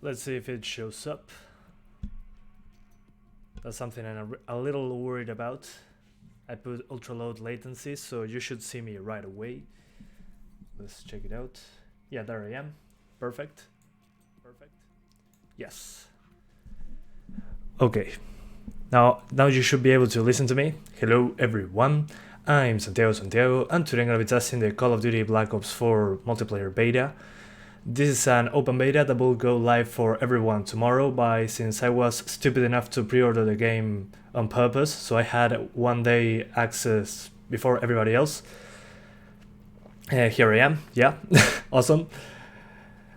Let's see if it shows up. That's something I'm a little worried about. I put ultra low latency, so you should see me right away. Let's check it out. Yeah, there I am. Perfect. Perfect. Yes. Okay. Now you should be able to listen to me. Hello everyone. I'm Santiago, and today I'm going to be testing the Call of Duty Black Ops 4 multiplayer beta. This is an open beta that will go live for everyone tomorrow, since I was stupid enough to pre-order the game on purpose, so I had 1 day access before everybody else. Here I am, yeah, awesome.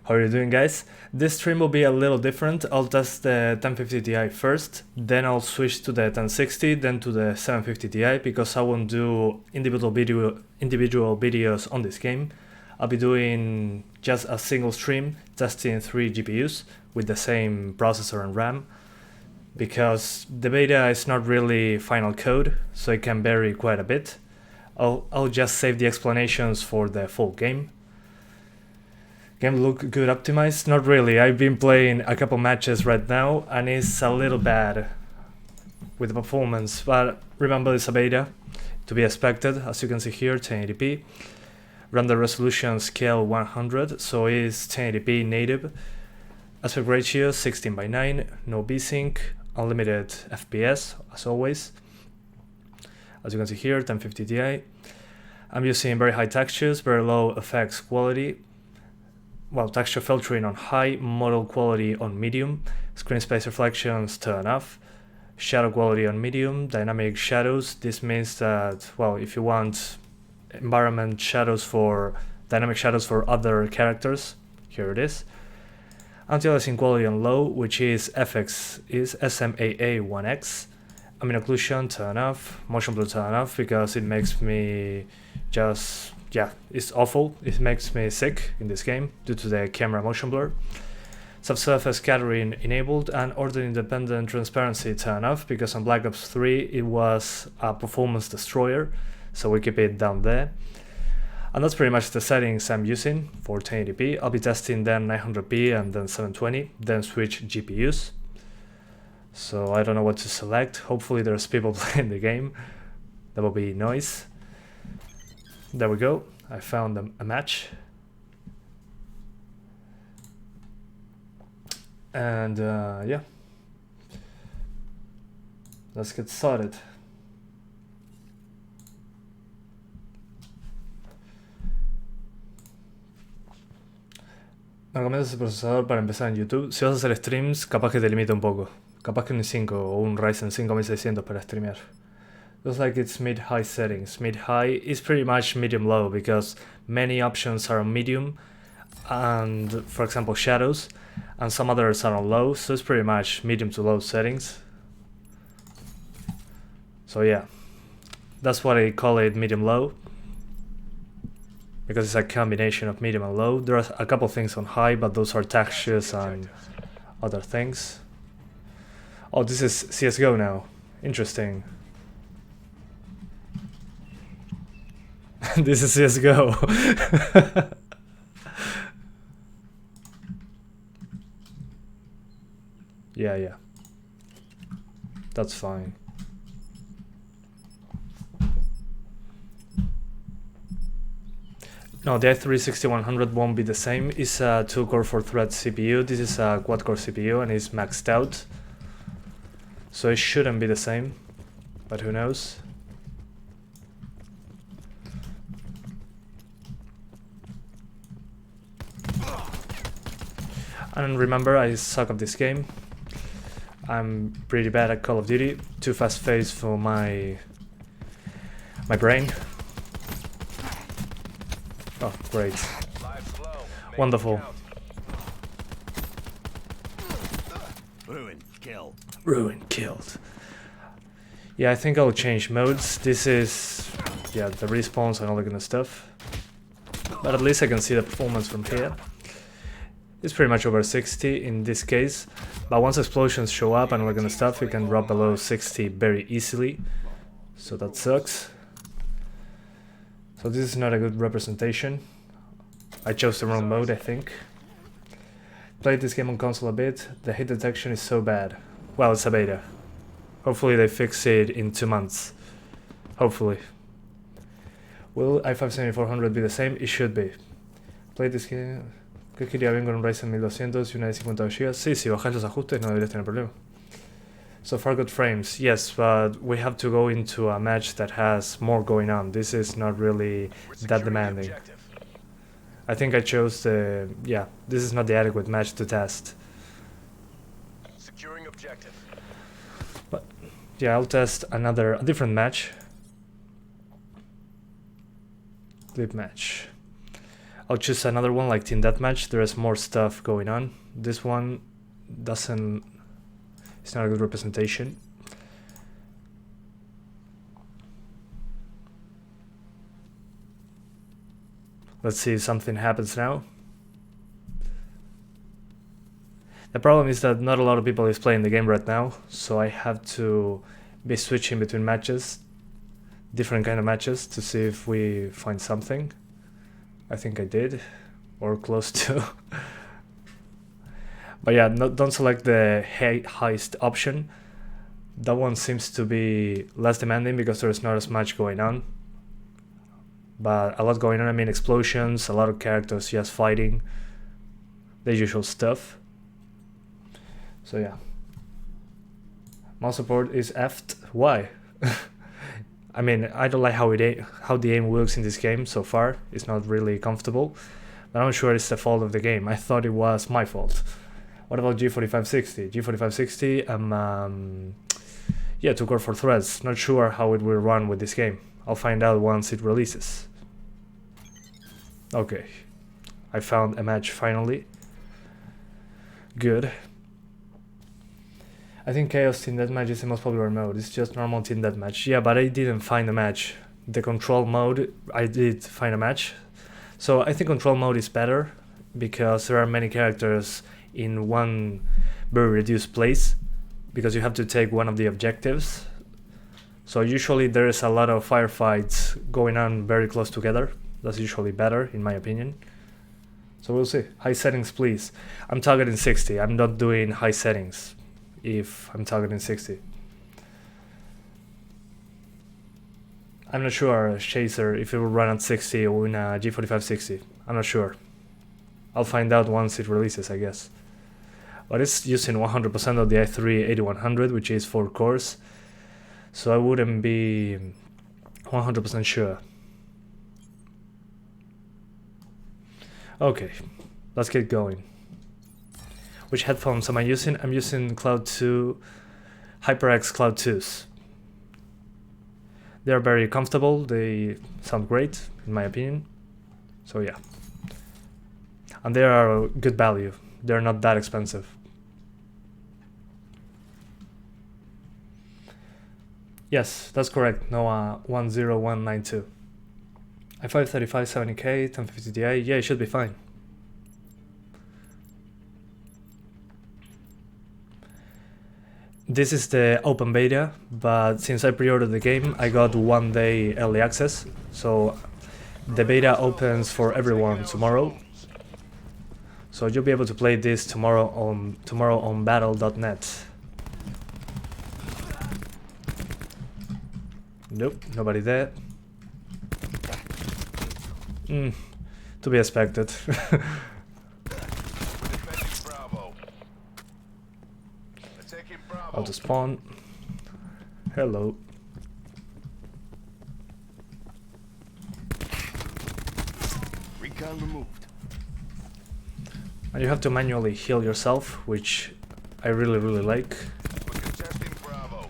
How are you doing, guys? This stream will be a little different. I'll test the 1050 Ti first, then I'll switch to the 1060, then to the 750 Ti, because I won't do individual videos on this game. I'll be doing just a single stream, testing 3 GPUs with the same processor and RAM, because the beta is not really final code, so it can vary quite a bit. I'll just save the explanations for the full game. Game look good optimized? Not really. I've been playing a couple matches right now and it's a little bad with the performance, but remember it's a beta, to be expected. As you can see here, 1080p. Render resolution scale 100, so it's 1080p native. Aspect ratio 16:9, no VSync, unlimited FPS as always. As you can see here, 1050 Ti. I'm using very high textures, very low effects quality. Well, texture filtering on high, model quality on medium, screen space reflections turn off, shadow quality on medium, dynamic shadows. This means that, well, if you want environment shadows for dynamic shadows for other characters, here it is. Anti-aliasing quality on low, which is FX is SMAA1X. Ambient occlusion turn off, motion blur turn off, because it makes me just, yeah, it's awful. It makes me sick in this game due to the camera motion blur. Subsurface scattering enabled, and order independent transparency turn off, because on Black Ops 3 it was a performance destroyer, so we keep it down there. And that's pretty much the settings I'm using for 1080p. I'll be testing then 900p and then 720, then switch GPUs. So I don't know what to select. Hopefully there's people playing the game. That will be nice. There we go. I found a match. And yeah. Let's get started. No recomiendas el procesador para empezar en YouTube. Si vas a hacer streams, capaz que te limita un poco. Capaz que un i5 o un Ryzen 5600 para streamear. Looks like it's mid-high settings. Mid-high is pretty much medium-low, because many options are on medium, and for example shadows, and some others are on low, so it's pretty much medium to low settings. So yeah, that's why I call it medium-low, because it's a combination of medium and low. There are a couple things on high, but those are textures and other things. Oh, this is CSGO now. Interesting. This is CSGO. Yeah. That's fine. No, the i3-6100 won't be the same. It's a 2-core 4-thread CPU. This is a quad-core CPU and it's maxed out. So it shouldn't be the same, but who knows? And remember, I suck at this game. I'm pretty bad at Call of Duty. Too fast-paced for my brain. Oh, great. Wonderful. Ruined, killed. Yeah, I think I'll change modes. This is, yeah, the respawns and all that kind of stuff. But at least I can see the performance from here. It's pretty much over 60 in this case. But once explosions show up and all that kind of stuff, you can drop below 60 very easily. So that sucks. So this is not a good representation. I chose the wrong mode, I think. Played this game on console a bit. The hit detection is so bad. Well, it's a beta. Hopefully they fix it in 2 months. Hopefully. Will i5-7400 be the same? It should be. Played this game. ¿Crees que iría bien con un Ryzen 1200 y una de 52 GB? Sí, si bajas los ajustes no deberías tener problema. So far good frames, yes, but we have to go into a match that has more going on. This is not really that demanding. I think I chose the... yeah, this is not the adequate match to test. Securing objective. But yeah, I'll test a different match. Clip match. I'll choose another one like Team Deathmatch. There is more stuff going on. This one doesn't... it's not a good representation. Let's see if something happens now. The problem is that not a lot of people is playing the game right now, so I have to be switching between matches, different kind of matches, to see if we find something. I think I did, or close to. But yeah, don't select the heist option. That one seems to be less demanding because there's not as much going on. But a lot going on, I mean explosions, a lot of characters just fighting, the usual stuff. So yeah. Mouse support is effed. Why? I mean, I don't like how the aim works in this game so far. It's not really comfortable. But I'm sure it's the fault of the game. I thought it was my fault. What about G4560? G4560, yeah, 2 core 4 threads. Not sure how it will run with this game. I'll find out once it releases. Okay. I found a match finally. Good. I think Chaos Team Deathmatch is the most popular mode. It's just normal Team Deathmatch. Yeah, but I didn't find a match. The control mode, I did find a match. So I think control mode is better because there are many characters in one very reduced place, because you have to take one of the objectives. So usually there is a lot of firefights going on very close together. That's usually better in my opinion. So we'll see. High settings please. I'm targeting 60. I'm not doing high settings if I'm targeting 60. I'm not sure, Chaser, if it will run at 60 or in a G4560. I'm not sure. I'll find out once it releases, I guess. But it's using 100% of the i3-8100, which is 4 cores. So I wouldn't be 100% sure. Okay, let's get going. Which headphones am I using? I'm using Cloud 2, HyperX Cloud 2s. They're very comfortable, they sound great, in my opinion. So yeah. And they are good value, they're not that expensive. Yes, that's correct, Noah 10192. i5-35 70K, 1050 Ti, yeah, it should be fine. This is the open beta, but since I pre-ordered the game, I got 1 day early access, so the beta opens for everyone tomorrow. So you'll be able to play this tomorrow on battle.net. Nope, nobody there. To be expected. Auto spawn. Hello. Recon removed. And you have to manually heal yourself, which I really like. We're contesting Bravo.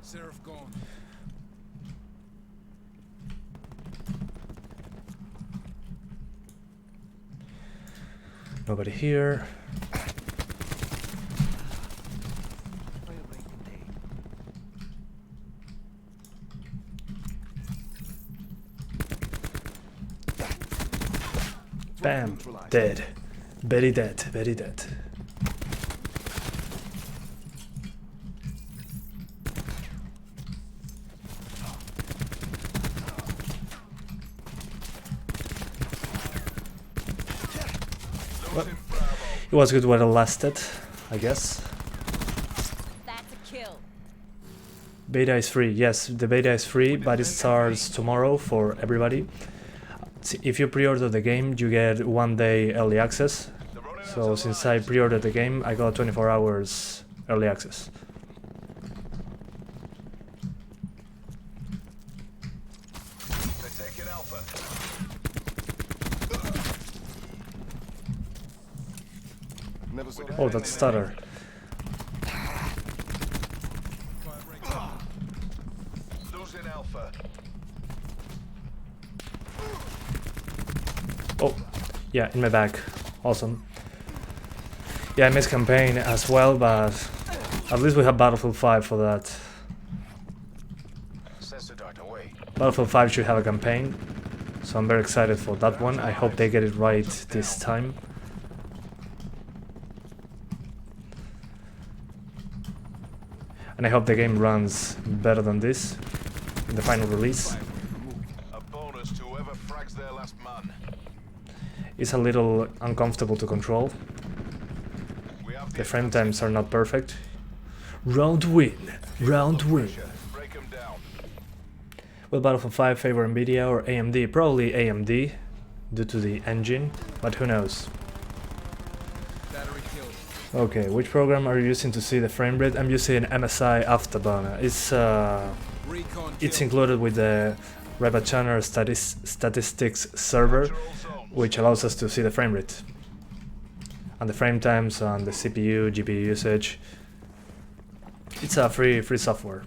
Seraph gone. Nobody here. Bam, dead. Very dead, very dead. Losing Bravo. It was good while it lasted, I guess. That's a kill. Beta is free. Yes, the beta is free, but it starts tomorrow for everybody. If you pre-order the game, you get 1 day early access. They're running out So of since I lives. pre-ordered the game, I got 24 hours early access. They're taking Alpha. Never saw that. Oh, that's stutter. Losing Alpha. Oh, yeah, in my bag. Awesome. Yeah, I missed campaign as well, but at least we have Battlefield 5 for that. Sensor dart away. Battlefield 5 should have a campaign, so I'm very excited for that one. I hope they get it right this time. And I hope the game runs better than this in the final release. A bonus to whoever frags their last man. It's a little uncomfortable to control. We have The frame times are not perfect. Round win. Round win. Break them down. Will Battlefield 5 favor NVIDIA or AMD? Probably AMD, due to the engine, but who knows. Battery killed. Okay, which program are you using to see the frame rate? I'm using MSI Afterburner. Recon It's killed. included with the Channel statistics server, which allows us to see the frame rate and the frame times and the CPU, GPU usage. It's a free software.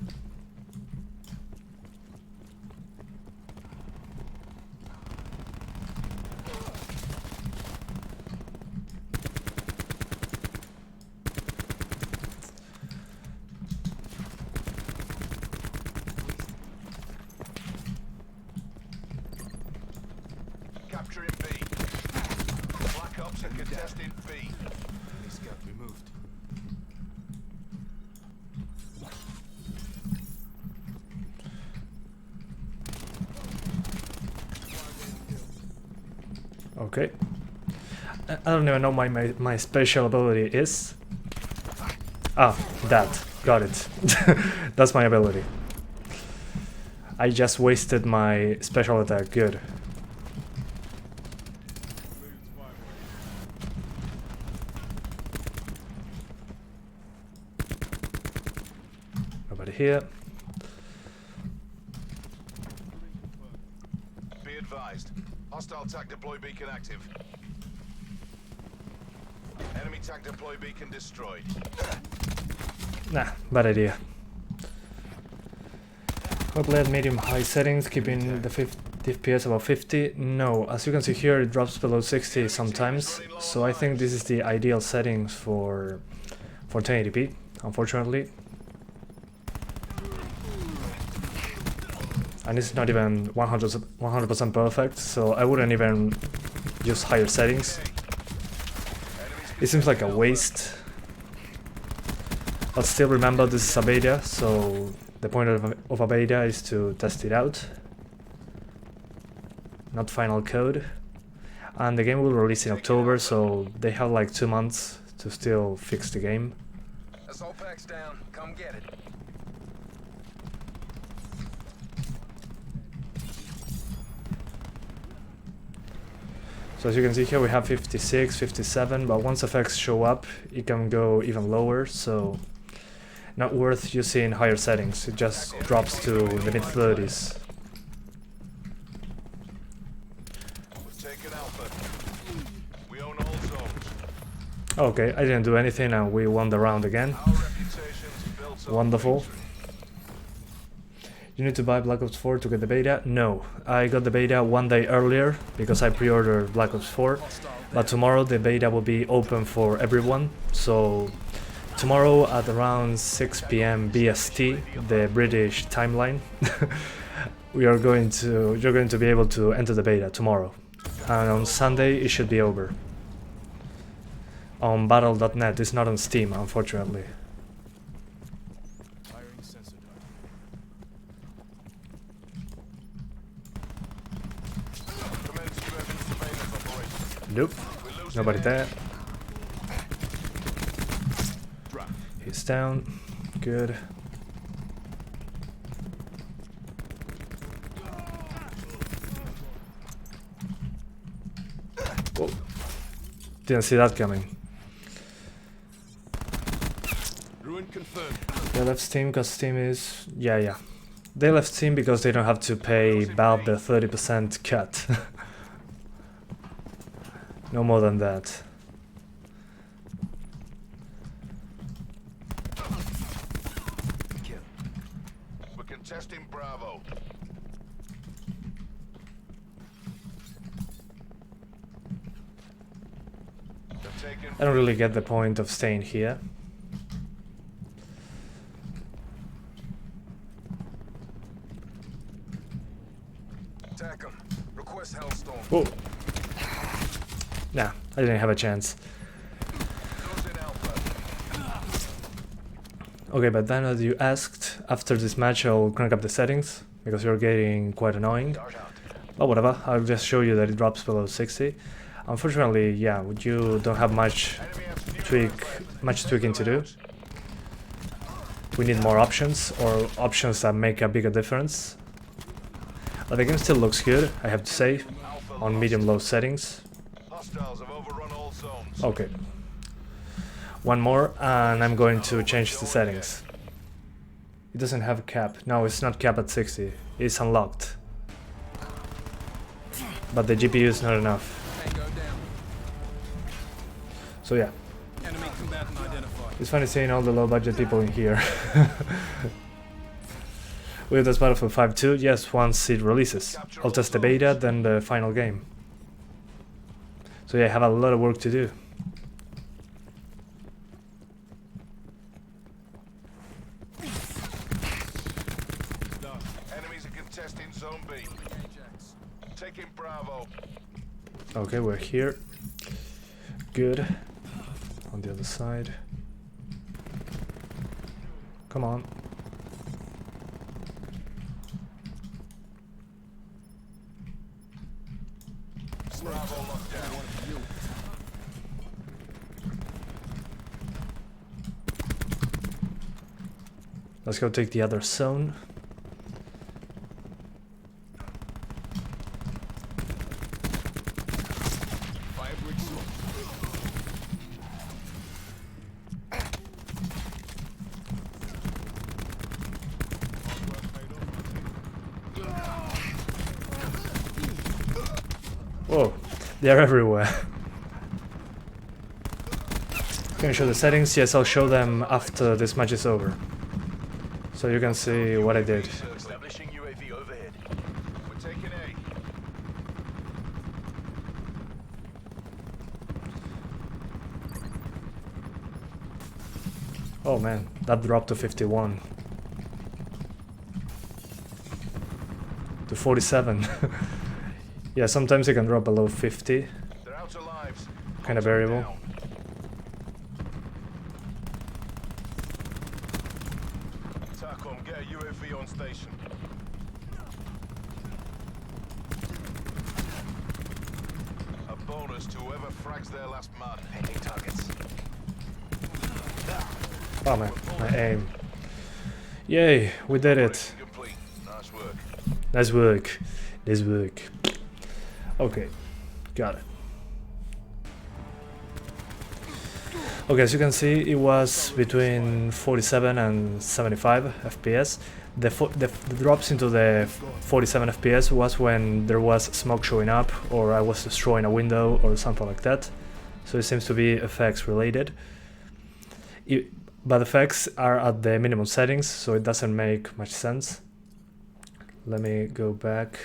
Capturing B. Black Ops are contesting B. He's got removed. Okay. I don't even know what my special ability is. Ah, that. Got it. That's my ability. I just wasted my special attack. Good. Nobody here. Be advised. Hostile tag deploy beacon active. Enemy tag deploy beacon destroyed. Nah, bad idea. I'll play at medium high settings, keeping the FPS above 50. No, as you can see here, it drops below 60 sometimes. So I think this is the ideal settings for 1080p, unfortunately. And it's not even 100% perfect, so I wouldn't even use higher settings. It seems like a waste. But still remember, this is a beta, so the point of a beta is to test it out. Not final code. And the game will release in October, so they have like 2 months to still fix the game. Assault pack's down. Come get it. So as you can see here, we have 56, 57, but once effects show up, it can go even lower, so not worth using higher settings. It just drops to the mid-30s. We've taken Alpha. We own all zones. Okay, I didn't do anything and we won the round again. Our reputation's built on Wonderful. victory. You need to buy Black Ops 4 to get the beta? No, I got the beta 1 day earlier because I pre-ordered Black Ops 4, but tomorrow the beta will be open for everyone. So tomorrow at around 6 PM BST, the British timeline, you're going to be able to enter the beta tomorrow, and on Sunday it should be over. On battle.net, it's not on Steam, unfortunately. Firing sensor dart. Commence UAV surveillance operation. Nope. We're losing Nobody there. Drop. He's down. Good. Oh. Didn't see that coming. Ruin confirmed. They left Steam because Steam is... Yeah. They left Steam because they don't have to pay Valve the 30% cut. No more than that. We're contesting Bravo. They're taking I don't really get the point of staying here. attack 'em. Request Hellstorm. Whoa. Nah, I didn't have a chance. Goes in Alpha. Okay, but then as you asked, after this match I'll crank up the settings, because you're getting quite annoying. Dart out. But whatever, I'll just show you that it drops below 60. Unfortunately, yeah, you don't have much Enemy has tweaking to do. We need more options, or options that make a bigger difference. But the game still looks good, I have to say, on medium-low settings. Hostiles have overrun all zones. Okay. One more, and I'm going to change the settings. It doesn't have a cap. No, it's not capped at 60. It's unlocked. But the GPU is not enough. Tango down. So yeah, Enemy combatant identified. it's funny seeing all the low-budget people in here. With this Battlefield 5 2, yes, once it releases. I'll test the beta, then the final game. So yeah, I have a lot of work to do. Enemies are contesting Zone B. Ajax. Taking Bravo. Okay, we're here. Good. On the other side. Come on. Bravo locked down. Let's go take the other zone. Fire bridge zone. Whoa, they're everywhere. Can you show the settings? Yes, I'll show them after this match is over. So you can see what I did. Establishing UAV overhead. We're taking A. Oh man, that dropped to 51. To 47. Yeah, sometimes it can drop below 50. They're out of lives. Kind of variable. Down. TACOM, get a UAV on station. A bonus to whoever frags their last man. Painting targets. Oh man, my aim. Yay, we did it. Complete. Nice work. Nice work. Nice work. Okay, got it. Okay, as you can see, it was between 47 and 75 FPS. The drops into the 47 FPS was when there was smoke showing up, or I was destroying a window, or something like that. So it seems to be effects related. But effects are at the minimum settings, so it doesn't make much sense. Let me go back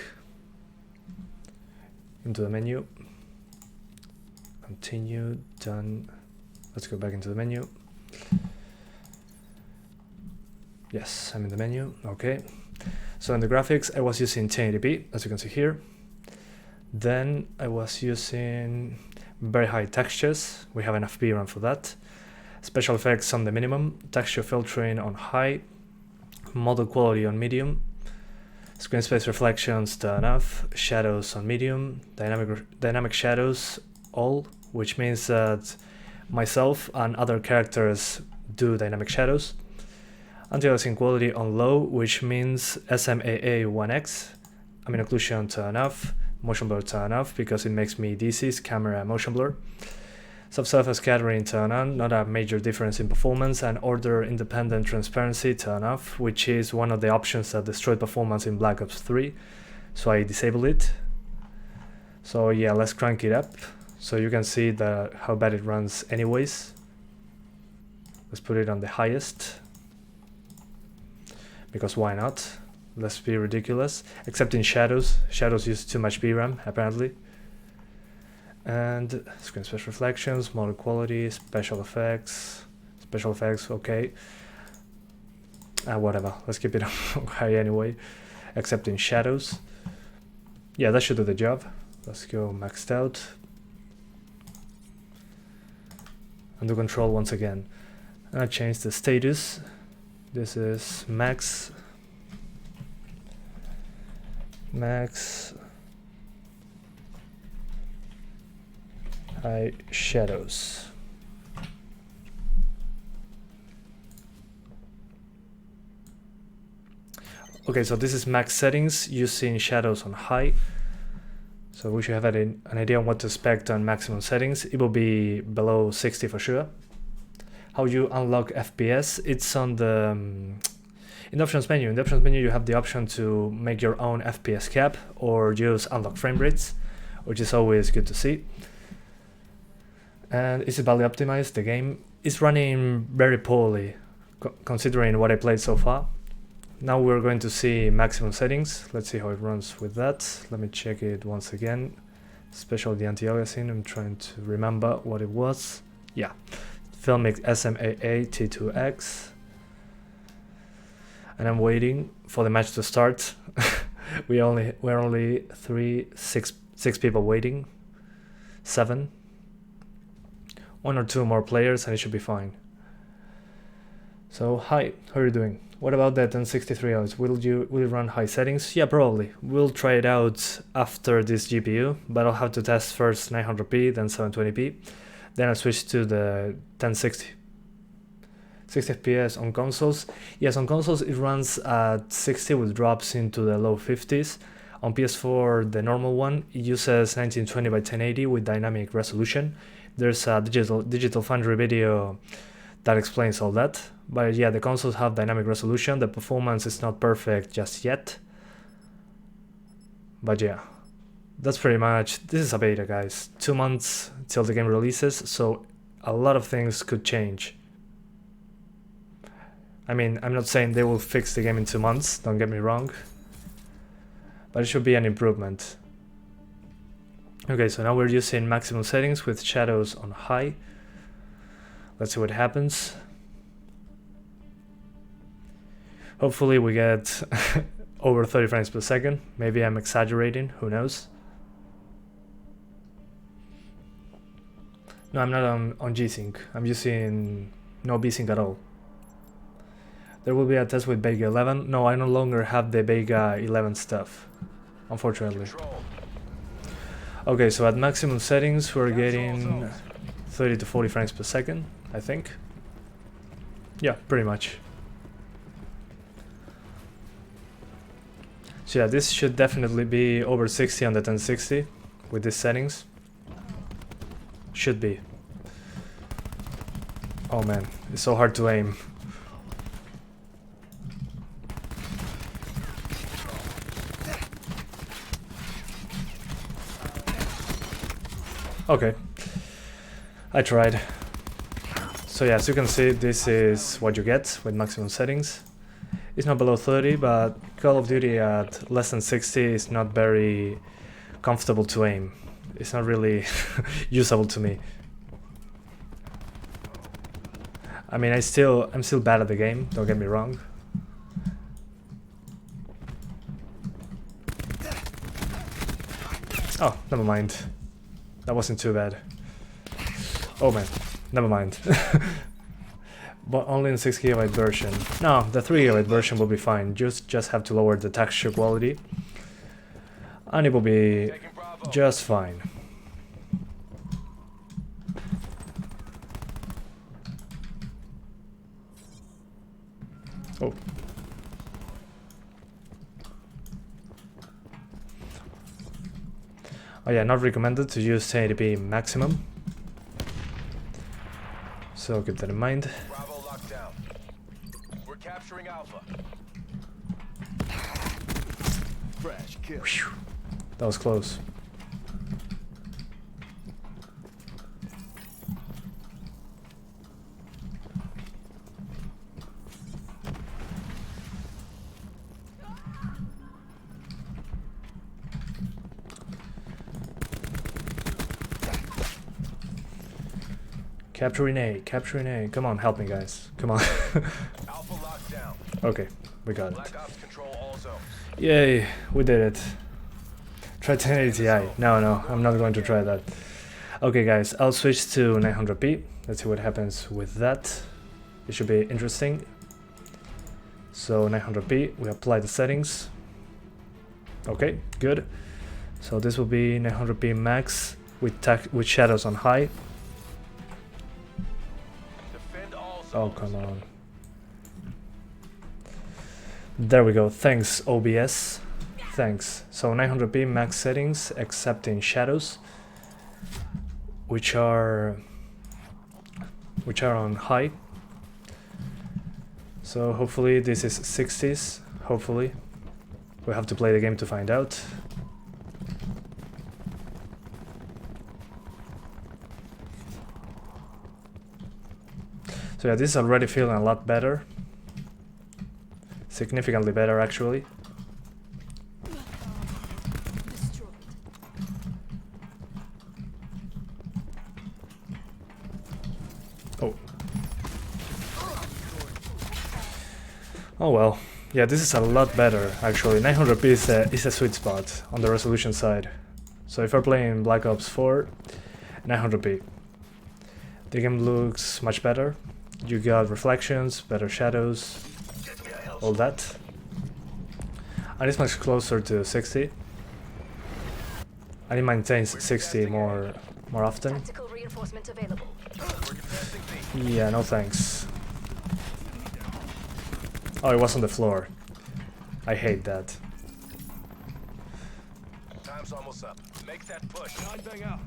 into the menu. Continue, done. Let's go back into the menu. Yes, I'm in the menu, okay. So in the graphics, I was using 1080p, as you can see here. Then I was using very high textures. We have enough VRAM for that. Special effects on the minimum, texture filtering on high, model quality on medium, screen space reflections turn off, shadows on medium, dynamic shadows all which means that myself and other characters do dynamic shadows. Anti-aliasing quality on low, which means SMAA 1x, ambient occlusion turn off, motion blur turn off because it makes me DC's camera motion blur. Subsurface scattering turn on, not a major difference in performance, and order independent transparency turn off, which is one of the options that destroyed performance in Black Ops 3, so I disable it. So yeah, let's crank it up so you can see how bad it runs anyways. Let's put it on the highest, because why not? Let's be ridiculous, except in shadows. Shadows use too much VRAM apparently. And screen space reflections, model quality, special effects, okay. Whatever, let's keep it on high anyway, except in shadows. Yeah, that should do the job. Let's go maxed out. Undo control once again. And I change the status. This is max. High shadows. Okay, so this is max settings using shadows on high. So we should have an idea on what to expect on maximum settings. It will be below 60 for sure. How you unlock FPS? It's on the in the options menu. In the options menu, you have the option to make your own FPS cap or use unlock frame rates, which is always good to see. And is it badly optimized? The game is running very poorly, considering what I played so far. Now we're going to see maximum settings. Let's see how it runs with that. Let me check it once again. Especially the anti-aliasing. I'm trying to remember what it was. Yeah, Filmic SMAA T2X. And I'm waiting for the match to start. we're only six people waiting. 7. 1 or 2 more players and it should be fine. So hi, how are you doing? What about that 1063 hours? Will you run high settings? Yeah, probably. We'll try it out after this GPU, but I'll have to test first 900p, then 720p. Then I'll switch to the 1060. 60 FPS on consoles. Yes, on consoles it runs at 60 with drops into the low 50s. On PS4, the normal one, it uses 1920 by 1080 with dynamic resolution. There's a digital Foundry video that explains all that. But yeah, the consoles have dynamic resolution. The performance is not perfect just yet. But yeah, that's pretty much. This is a beta, guys. 2 months till the game releases, so a lot of things could change. I mean, I'm not saying they will fix the game in 2 months, don't get me wrong. But it should be an improvement. Okay, so now we're using maximum settings with shadows on high. Let's see what happens. Hopefully we get over 30 frames per second. Maybe I'm exaggerating, who knows. No, I'm not on G-Sync. I'm using no V-Sync at all. There will be a test with VEGA 11. No, I no longer have the VEGA 11 stuff, unfortunately. Okay, so at maximum settings we're getting 30 to 40 frames per second, I think. Yeah, pretty much. So yeah, this should definitely be over 60 on the 1060 with these settings. Should be. Oh man, it's so hard to aim. Okay, I tried. So yeah, as you can see, this is what you get with maximum settings. It's not below 30, but Call of Duty at less than 60 is not very comfortable to aim. It's not really usable to me. I mean, I'm still bad at the game, don't get me wrong. Oh, never mind. That wasn't too bad. Oh man, never mind. But only in 6GB version. No, the 3GB version will be fine. Just have to lower the texture quality. And it will be just fine. Oh. Oh yeah, not recommended to use 1080p maximum. So keep that in mind. Bravo locked down. We're capturing Alpha. Fresh kill. Whew. That was close. Capturing A, capturing A. Come on, help me, guys. Come on. Alpha locked down. Okay, we got it. Black Ops control all zones. Yay, we did it. Try 1080 Ti. No, I'm not going to try that. Okay, guys, I'll switch to 900p. Let's see what happens with that. It should be interesting. So 900p, we apply the settings. Okay, good. So this will be 900p max with shadows on high. Defend all zones. Oh, come on. There we go. Thanks, OBS. Thanks. So 900p max settings, except in shadows, which are on high. So hopefully this is 60s. Hopefully. We have to play the game to find out. So yeah, this is already feeling a lot better. Significantly better, actually. Destroyed. Oh. Oh well. Yeah, this is a lot better, actually. 900p is a sweet spot on the resolution side. So if you're playing Black Ops 4, 900p. The game looks much better. You got reflections, better shadows, all that. And it's much closer to 60. And it maintains 60 more often. Tactical reinforcement available. We're contesting B. Yeah, no thanks. Oh, it was on the floor. I hate that. Time's almost up. Make that push. Bang out.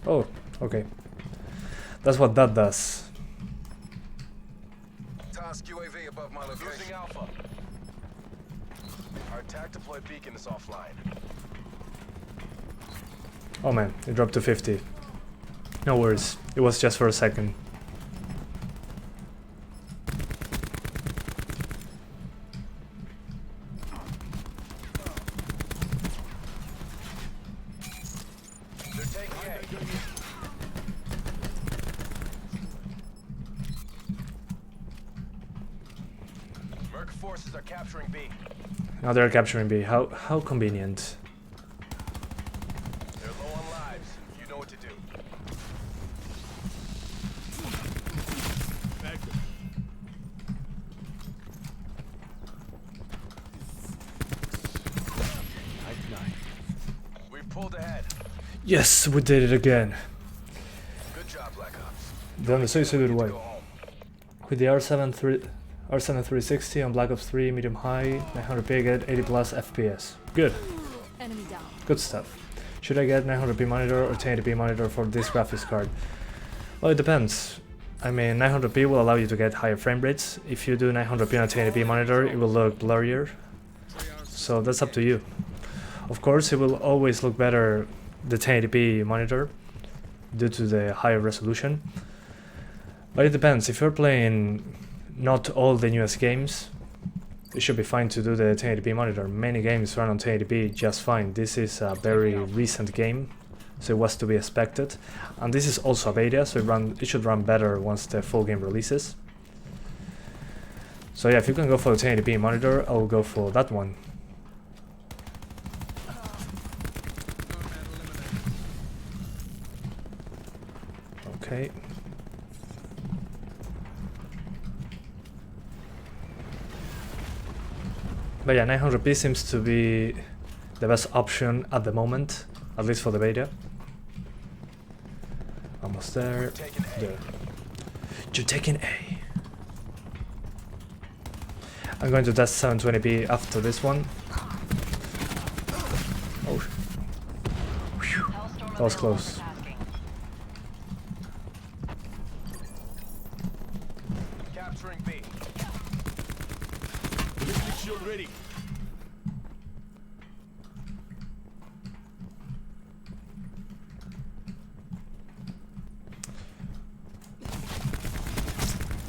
Oh, okay. That's what that does. Task UAV above my location. Losing Alpha. Our attack deployed beacon is offline. Oh man, it dropped to 50. No worries, it was just for a second. They're taking A. Merc forces are capturing B. Now they're capturing B. How convenient. They're low on lives. You know what to do. We pulled ahead. Yes, we did it again. Good job, Black Ops. Done the suicide Go way. home. With the R7 360 on Black Ops 3 medium high, 900p get 80 plus FPS. Good. Enemy down. Good stuff. Should I get 900p monitor or 1080p monitor for this graphics card? Well, it depends. I mean, 900p will allow you to get higher frame rates. If you do 900p on a 1080p monitor, it will look blurrier. So that's up to you. Of course, it will always look better, the 1080p monitor, due to the higher resolution. But it depends. If you're playing not all the newest games, it should be fine to do the 1080p monitor. Many games run on 1080p just fine. This is a very recent game, so it was to be expected. And this is also a beta, so it should run better once the full game releases. So yeah, if you can go for the 1080p monitor, I'll go for that one. Okay. But yeah, 900p seems to be the best option at the moment, at least for the beta. Almost there. Taking A. There. You're taking A. I'm going to test 720p after this one. Oh, whew, that was close. Capturing B. Ballistic shield ready.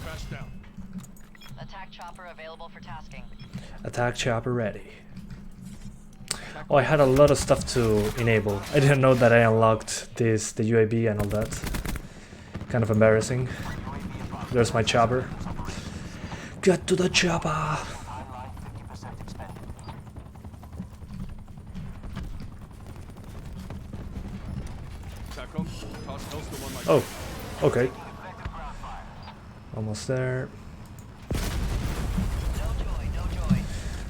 Crash down. Attack chopper available for tasking. Attack chopper ready. Oh, I had a lot of stuff to enable. I didn't know that I unlocked this, the UAV and all that. Kind of embarrassing. There's my chopper. Get to the chopper! TACOM, toss Hellstorm on my Oh, okay. Almost there. No joy, no joy.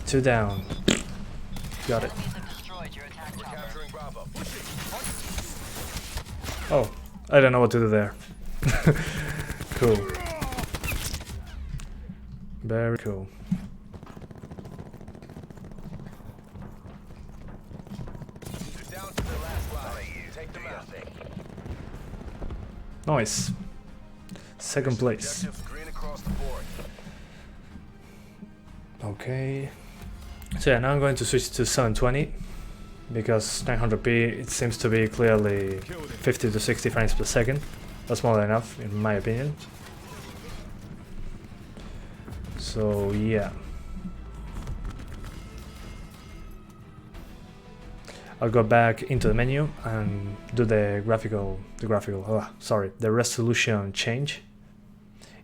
2 down. Got it. Enemies have destroyed your attack We're chopper. capturing Bravo. Oh, I don't know what to do there. Cool. Very cool. They're down to the last line. Take them out. Nice. Second place. Objectives green across the board. Okay. So yeah, now I'm going to switch to 720 because 900p it seems to be clearly 50 to 60 frames per second. That's more than enough in my opinion. So yeah. I'll go back into the menu and do the resolution change,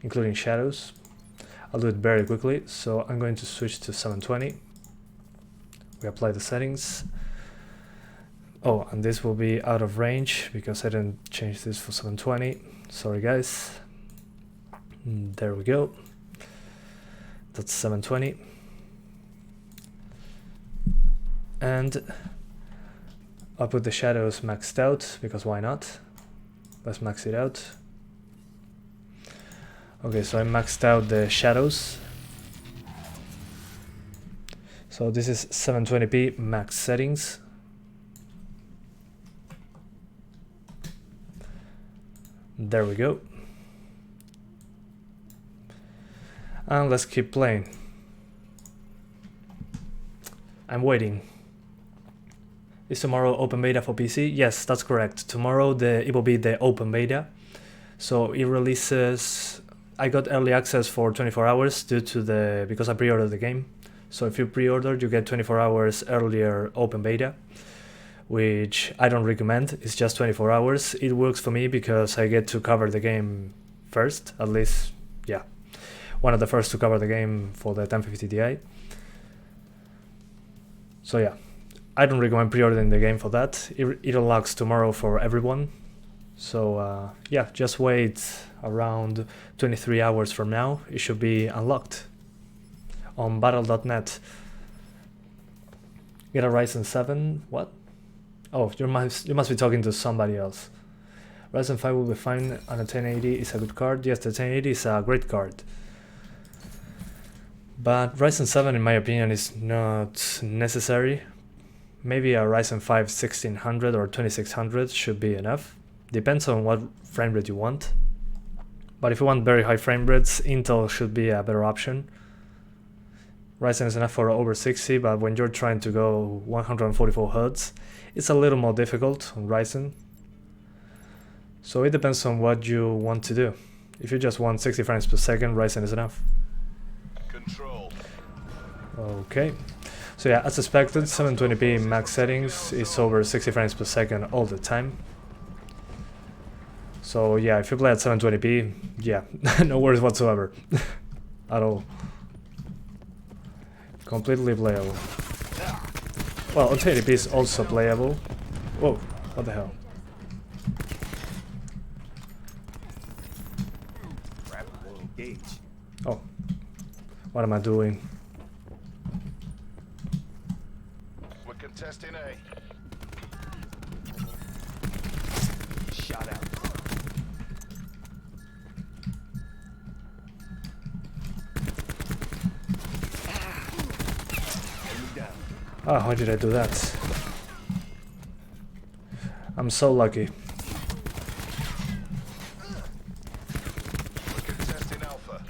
including shadows. I'll do it very quickly, so I'm going to switch to 720. We apply the settings. Oh, and this will be out of range because I didn't change this for 720. Sorry guys. There we go. That's 720. And I'll put the shadows maxed out because why not? Let's max it out. Okay, so I maxed out the shadows. So this is 720p max settings. There we go. And let's keep playing. I'm waiting. Is tomorrow open beta for PC? Yes, that's correct. Tomorrow it will be the open beta. So it releases. I got early access for 24 hours because I pre-ordered the game. So if you pre-order, you get 24 hours earlier open beta, which I don't recommend. It's just 24 hours. It works for me because I get to cover the game first, at least, yeah. One of the first to cover the game for the 1050 Ti. So yeah, I don't recommend pre-ordering the game for that. It unlocks tomorrow for everyone. So yeah, just wait around 23 hours from now. It should be unlocked on battle.net. Get a Ryzen 7, what? Oh, you must be talking to somebody else. Ryzen 5 will be fine and a 1080 is a good card. Yes, the 1080 is a great card. But Ryzen 7 in my opinion is not necessary. Maybe a Ryzen 5 1600 or 2600 should be enough. Depends on what frame rate you want. But if you want very high frame rates, Intel should be a better option. Ryzen is enough for over 60, but when you're trying to go 144 Hz, it's a little more difficult on Ryzen. So it depends on what you want to do. If you just want 60 frames per second, Ryzen is enough. Control. Okay. So yeah, as expected, 720p max settings is over 60 frames per second all the time. So yeah, if you play at 720p, yeah, no worries whatsoever. At all. Completely playable. Well, 1080p is also playable. Whoa, what the hell? Engage. Oh, what am I doing? We're contesting A. Shot out. Oh, how did I do that? I'm so lucky. We're contesting Alpha.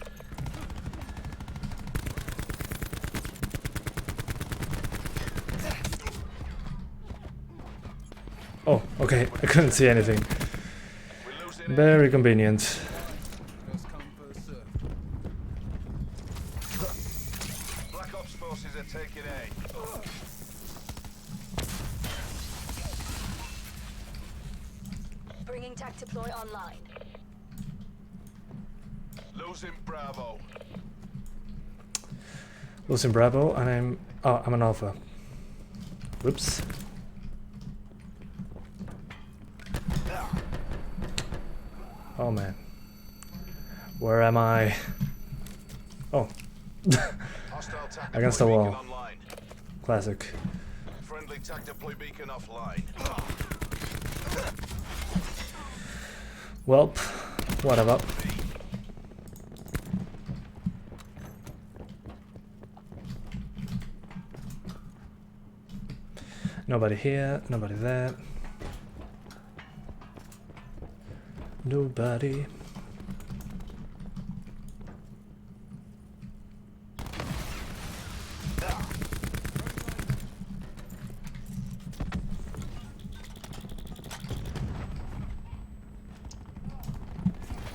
Oh, okay, I couldn't see anything. We're losing Very convenient. First come, first serve. Black Ops forces are taking A. Bringing tac deploy online. Losing Bravo. Losing Bravo, and I'm an Alpha. Whoops. Oh man. Where am I? Oh. Hostile tac Against the deploy wall. beacon online. Classic. Friendly tac deploy beacon offline. Welp. Whatever. Nobody here, nobody there. Nobody.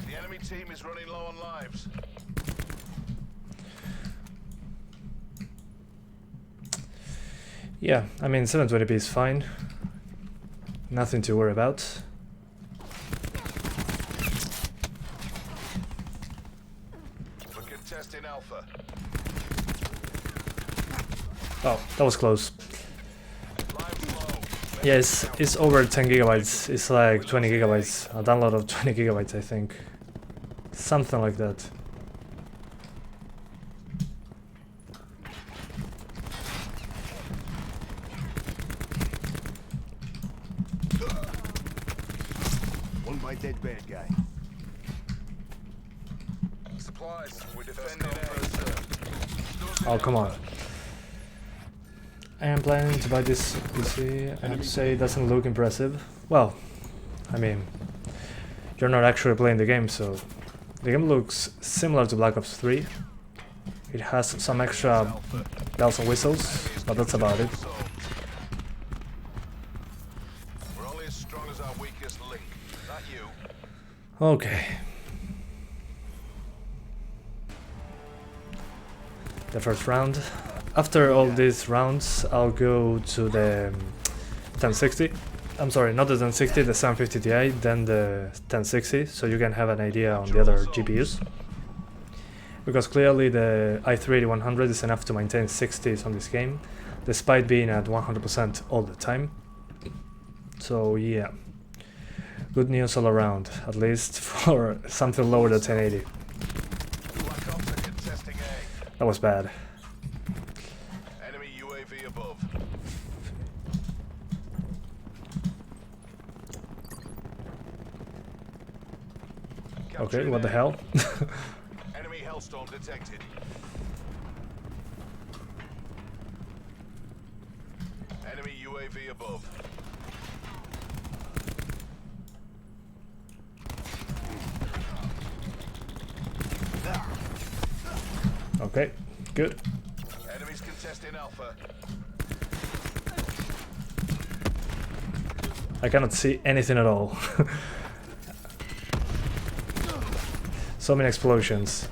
The enemy team is running low on lives. Yeah, I mean 720p is fine. Nothing to worry about. We're contesting Alpha. Oh, that was close. Lives low. Yes, it's over 10 gigabytes. It's like 20 gigabytes. A download of 20 gigabytes, I think. Something like that. One by dead bad guy. Supplies. We're defending A. Oh, come on. I am planning to buy this PC. I have to say it doesn't look impressive. Well, I mean, you're not actually playing the game, so the game looks similar to Black Ops 3. It has some extra bells and whistles, but that's about it. We're only as strong as our weakest link. Not you. Okay. The first round. After all these rounds, I'll go to the 1060. I'm sorry, not the 1060, the 750 Ti, then the 1060, so you can have an idea on the other GPUs. Because clearly the i3-8100 is enough to maintain 60s on this game, despite being at 100% all the time. So yeah, good news all around, at least for something lower than 1080. Black Ops are contesting A. That was bad. Enemy UAV above. Okay, what the hell? Enemy Hellstorm detected. Enemy UAV above. Okay, good. Enemies contesting Alpha. I cannot see anything at all. So many explosions.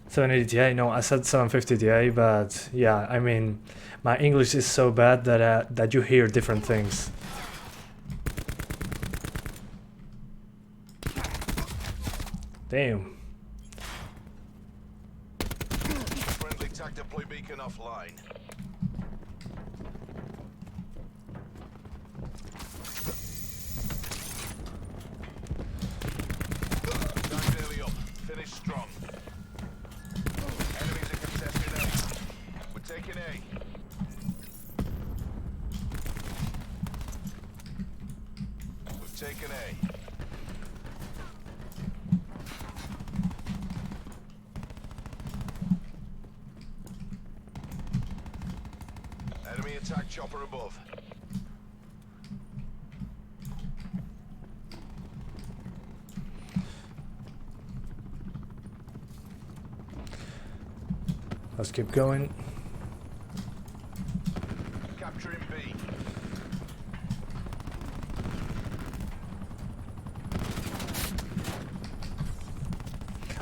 780 Ti? No, I said 750 Ti, but yeah, I mean, my English is so bad that you hear different things. Damn. Friendly tac deploy beacon offline. Time nearly up. Finish strong. Enemies are contesting Alpha. We're taking A. We've taken A. attack chopper above. Let's keep going. Capturing B.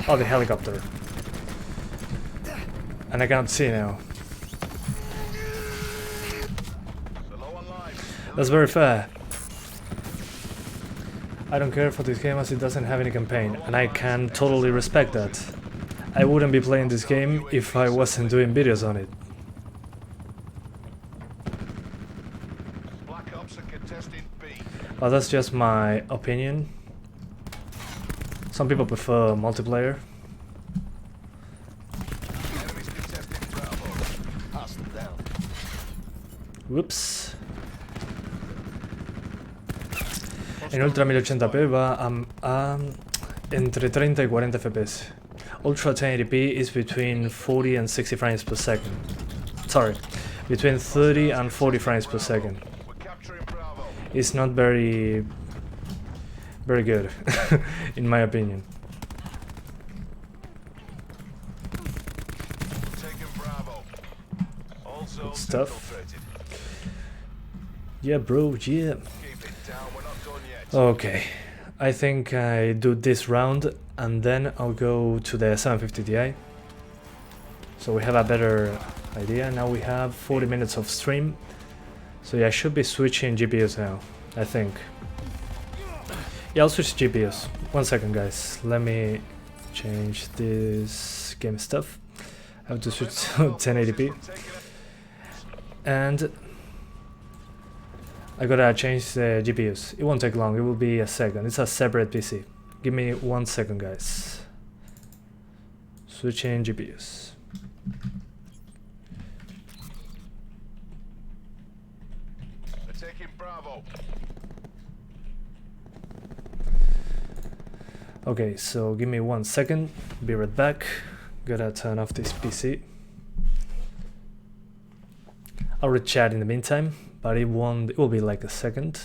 Oh, the helicopter. And I can't see now. So low on life. That's very fair. I don't care for this game as it doesn't have any campaign, and I can totally respect that. I wouldn't be playing this game if I wasn't doing videos on it. Black Ops are contesting B. Well, that's just my opinion. Some people prefer multiplayer. Enemies contesting Bravo. Hostile down. Whoops. En Ultra 1080p va a entre 30 y 40 FPS. Ultra 1080p is between 40 and 60 frames per second. Sorry, between 30 and 40 frames per second. We're capturing Bravo. It's not very good, in my opinion. Taking Bravo. All zones stuff. infiltrated. Yeah, bro, yeah. Keep it down, we're not done yet. Okay, I think I do this round and then I'll go to the 750 Ti. So we have a better idea. Now we have 40 minutes of stream. So yeah, I should be switching GPUs now, I think. Yeah, I'll switch GPUs. 1 second, guys. Let me change this game stuff. I have to switch to 1080p. And I gotta change the GPUs. It won't take long, it will be a second. It's a separate PC. Give me 1 second, guys. Switching GPUs. They're taking Bravo. Okay, so give me 1 second. Be right back. Gotta turn off this PC. I'll read chat in the meantime, but it will be like a second.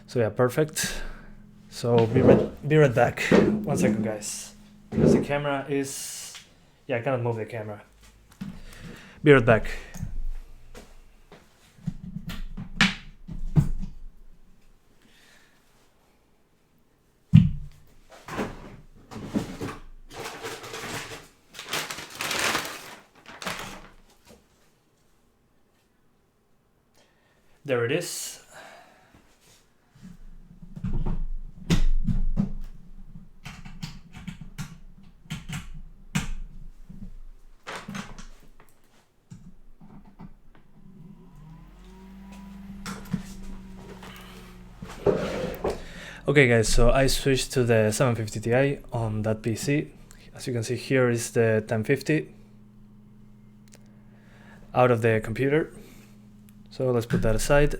So yeah, perfect. So be right back. 1 second, guys. Because the camera is... Yeah, I cannot move the camera. Be right back. There it is. Okay guys, so I switched to the 750 Ti on that PC. As you can see, here is the 1050 out of the computer. So let's put that aside.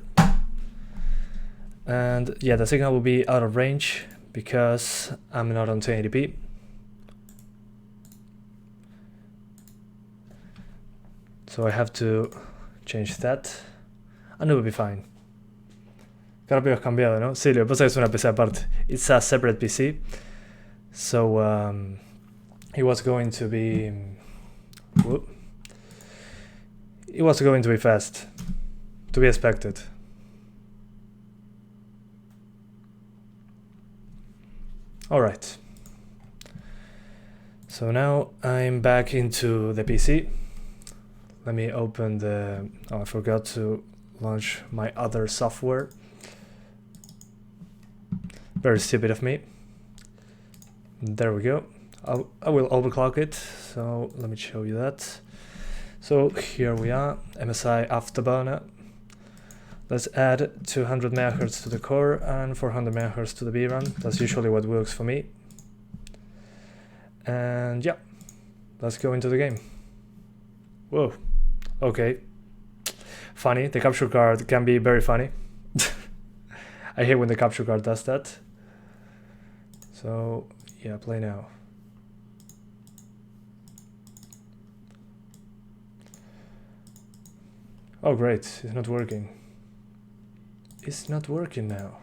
And yeah, the signal will be out of range because I'm not on 1080p. So I have to change that. And it will be fine. Qué rápido has cambiado, ¿no? Sí, lo que pasa es que es una PC aparte. It's a separate PC. So it was going to be... It was going to be fast. To be expected. Alright. So now I'm back into the PC. Let me open the... Oh, I forgot to launch my other software. Very stupid of me. There we go. I will overclock it, so let me show you that. So here we are, MSI Afterburner. Let's add 200 MHz to the core and 400 MHz to the VRAM. That's usually what works for me. And yeah, let's go into the game. Whoa, okay. Funny, the capture card can be very funny. I hate when the capture card does that. So yeah, play now. Oh great, it's not working. It's not working now.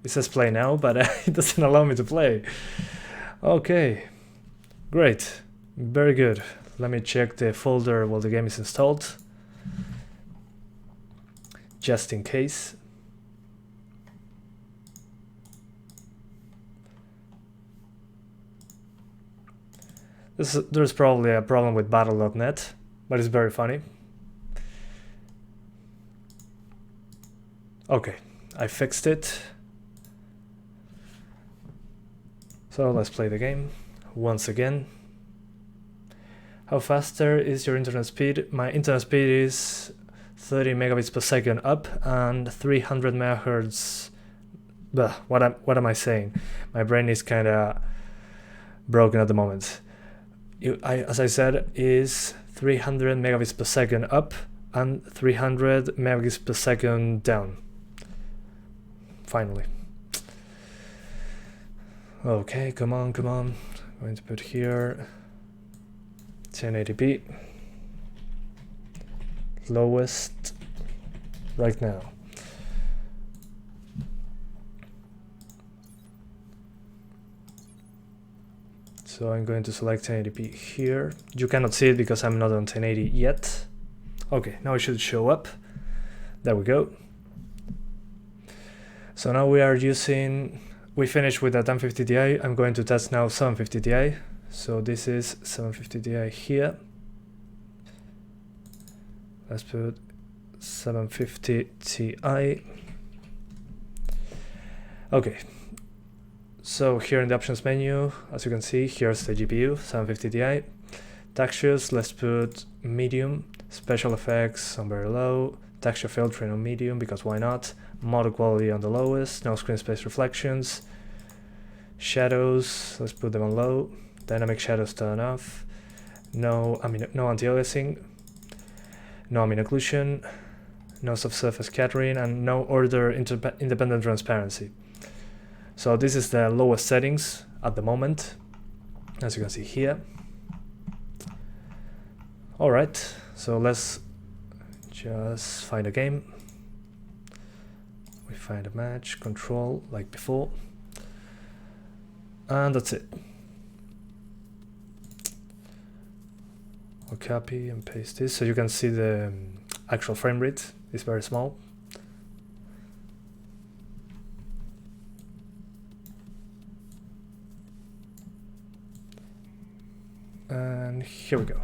It says play now, but it doesn't allow me to play. Okay, great, very good. Let me check the folder while the game is installed, just in case. There's probably a problem with battle.net, but it's very funny. Okay, I fixed it. So let's play the game once again. How faster is your internet speed? My internet speed is 30 megabits per second up and 300 megahertz. What am I saying? My brain is kind of broken at the moment. As I said, is 300 megabits per second up and 300 megabits per second down. Finally. Okay, come on. I'm going to put here 1080p. Lowest right now. So I'm going to select 1080p here. You cannot see it because I'm not on 1080 yet. Okay, now it should show up. There we go. So now we finished with the 1050 Ti. I'm going to test now 750 Ti. So this is 750 Ti here. Let's put 750 Ti. Okay. So here in the options menu, as you can see, here's the GPU, 750 Ti. Textures, let's put medium. Special effects on very low. Texture filtering on medium, because why not? Model quality on the lowest. No screen space reflections. Shadows, let's put them on low. Dynamic shadows turn off. No anti-aliasing. No ambient occlusion. No subsurface scattering, and no order independent transparency. So this is the lowest settings at the moment, as you can see here. Alright, so let's just find a game. We find a match, control, like before. And that's it. We'll copy and paste this, so you can see the actual frame rate is very small. And here we go.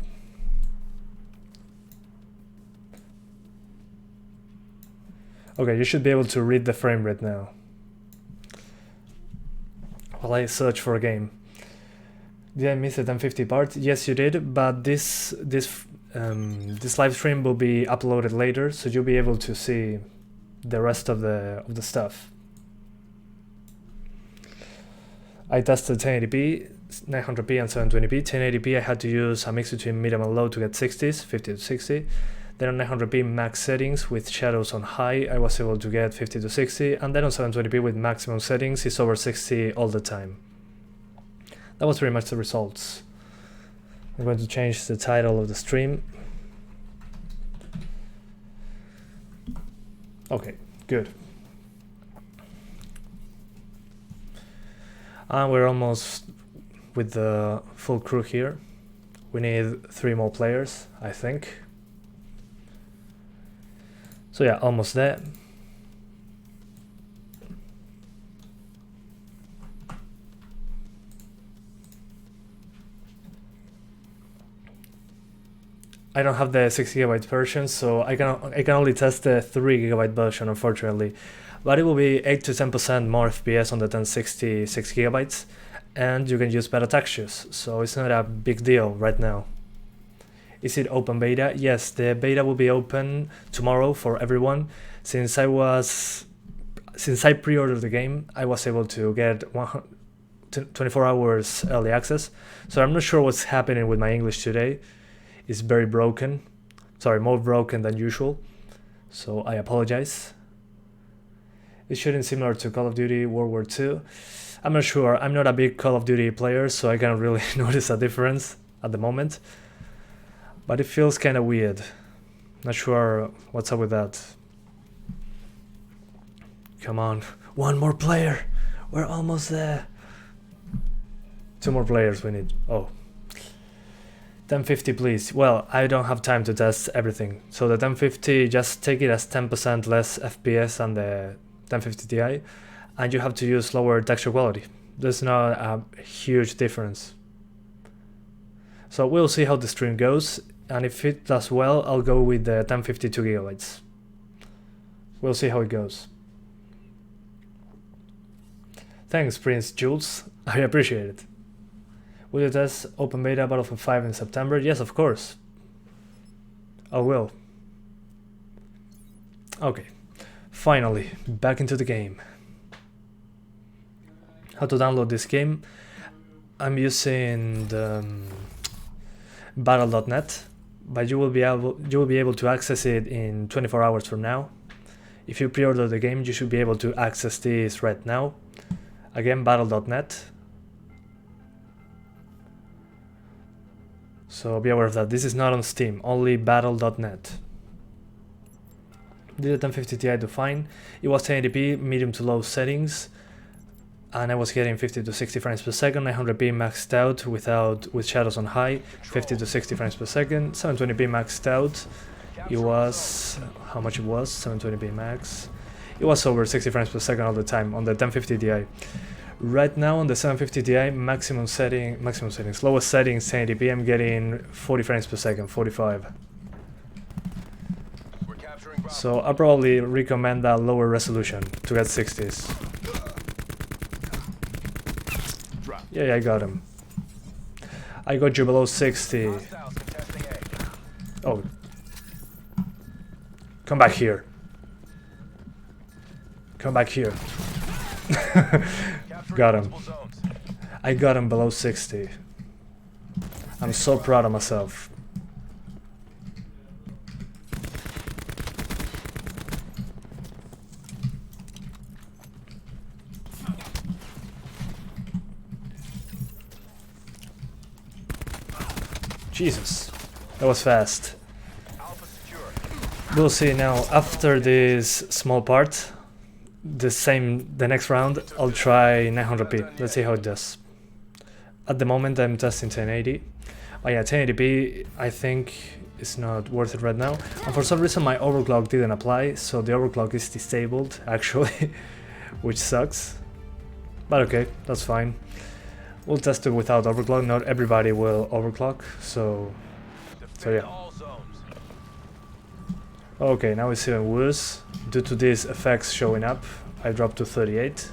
Okay, you should be able to read the frame rate now. While I search for a game. Did I miss the 1050 part? Yes, you did, but this live stream will be uploaded later, so you'll be able to see the rest of the stuff. I tested 1080p, 900p and 720p. 1080p I had to use a mix between medium and low to get 60s, 50 to 60. Then on 900p max settings with shadows on high, I was able to get 50 to 60, and then on 720p with maximum settings, it's over 60 all the time. That was pretty much the results. I'm going to change the title of the stream. Okay, good. And we're almost with the full crew here. We need 3 more players, I think. So yeah, almost there. I don't have the 6GB version, so I can only test the 3GB version, unfortunately. But it will be 8 to 10% more FPS on the 1060 6GB, and you can use better textures, so it's not a big deal right now. Is it open beta? Yes, the beta will be open tomorrow for everyone. Since I pre-ordered the game, I was able to get 24 hours early access. So I'm not sure what's happening with my English today. It's very broken. Sorry, more broken than usual. So I apologize. It's shooting similar to Call of Duty World War II. I'm not sure. I'm not a big Call of Duty player, so I can't really notice a difference at the moment. But it feels kind of weird. Not sure what's up with that. Come on, one more player. We're almost there. 2 more players we need. Oh. 1050 please. Well, I don't have time to test everything. So the 1050, just take it as 10% less FPS than the 1050 Ti. And you have to use lower texture quality. There's not a huge difference. So we'll see how the stream goes. And if it does well, I'll go with the 1052 GB. We'll see how it goes. Thanks, Prince Jules. I appreciate it. Will you test open beta Battlefield 5 in September? Yes, of course. I will. Okay. Finally, back into the game. How to download this game? I'm using the battle.net, but you will be able to access it in 24 hours from now. If you pre-order the game, you should be able to access this right now. Again, battle.net. So be aware of that. This is not on Steam, only battle.net. Did a 1050 Ti do fine. It was 1080p, medium to low settings, and I was getting 50 to 60 frames per second, 900p maxed out with shadows on high, 50 to 60 frames per second, 720p maxed out. It was, how much it was? 720p max. It was over 60 frames per second all the time on the 1050 Ti. Right now on the 750 Ti, maximum settings, lowest settings 1080p, I'm getting 40 frames per second, 45. We're capturing Bravo. So I probably recommend a lower resolution to get 60s. Yeah, I got him. I got you below 60. Hostiles contesting A. Oh. Come back here. Come back here. Got him. Multiple zones. I got him below 60. I'm so proud of myself. Jesus, that was fast. Alpha secure. We'll see now, after this small part, the next round, I'll try 900p. Let's see how it does. At the moment, I'm testing 1080. Oh yeah, 1080p, I think is not worth it right now. And for some reason, my overclock didn't apply, so the overclock is disabled, actually, which sucks. But okay, that's fine. We'll test it without overclock. Not everybody will overclock, so Defend yeah. all zones. Okay, now it's even worse. Due to these effects showing up, I dropped to 38.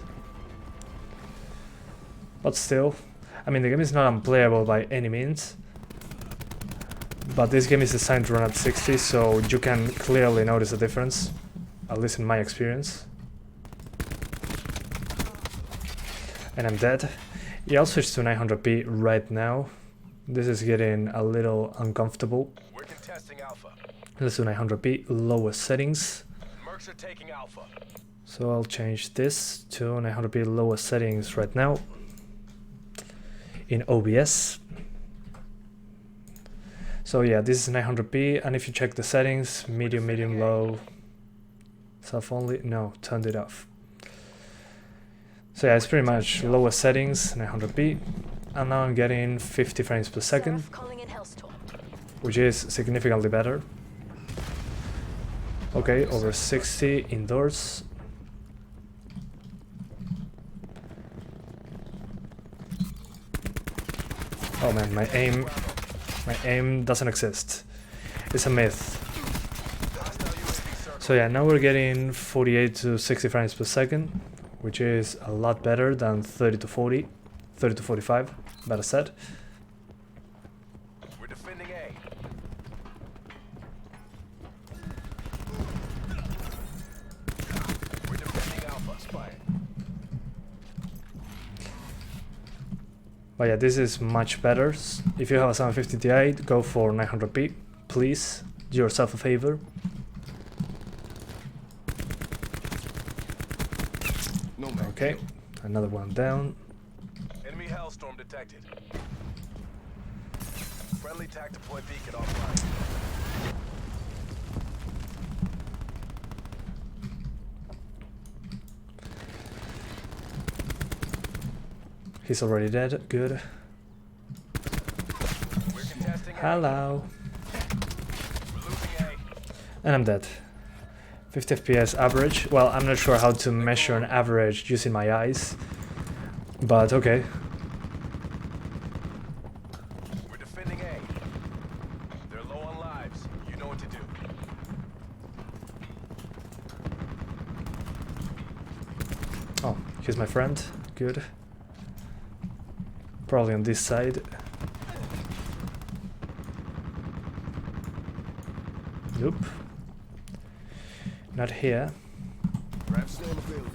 But still, I mean, the game is not unplayable by any means. But this game is designed to run at 60, so you can clearly notice the difference, at least in my experience. And I'm dead. Yeah, I'll switch to 900p right now. This is getting a little uncomfortable. We're contesting Alpha. Let's do 900p, lowest settings. Mercs are taking Alpha. So I'll change this to 900p lowest settings right now in OBS. So yeah, this is 900p, and if you check the settings, medium, medium, low, self only, no, turned it off. So yeah, it's pretty much lowest settings, 900p, and now I'm getting 50 frames per second, which is significantly better. Okay, over 60 indoors. Oh man, my aim doesn't exist. It's a myth. So yeah, now we're getting 48 to 60 frames per second, which is a lot better than 30 to 40, 30 to 45, better said. We're defending A. We're defending Alpha. Spy. But yeah, this is much better. If you have a 750 Ti, go for 900p, please. Do yourself a favor. Okay, another one down. Enemy Hellstorm detected. Friendly tac deploy beacon offline. He's already dead. Good. We're contesting A. Hello. We're losing A. And I'm dead. 50 FPS average. Well, I'm not sure how to measure an average using my eyes. But okay. We're defending A. They're low on lives. You know what to do. Oh, here's my friend. Good. Probably on this side. Nope. Not here. Perhaps still available.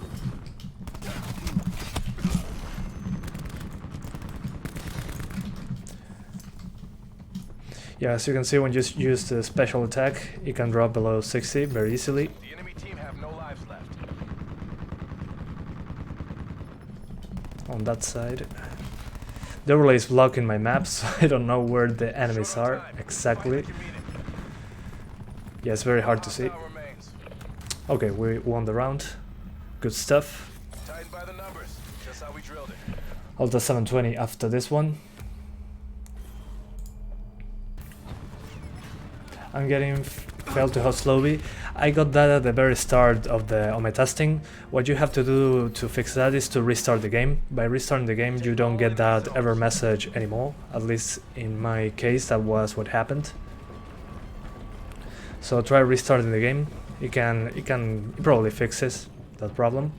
Yeah, as you can see, when you use the special attack, it can drop below 60 very easily. The enemy team have no lives left. On that side. The overlay is blocking my map, so I don't know where the enemies are exactly. Yeah, it's very hard to see. Hostile remains. Okay, we won the round. Good stuff. Tightened by the numbers. Just how we drilled it. Alta 720 after this one. I'm getting failed to host lobby. I got that at the very start of my testing. What you have to do to fix that is to restart the game. By restarting the game, you don't get that error message anymore. At least in my case, that was what happened. So try restarting the game. It probably fixes that problem.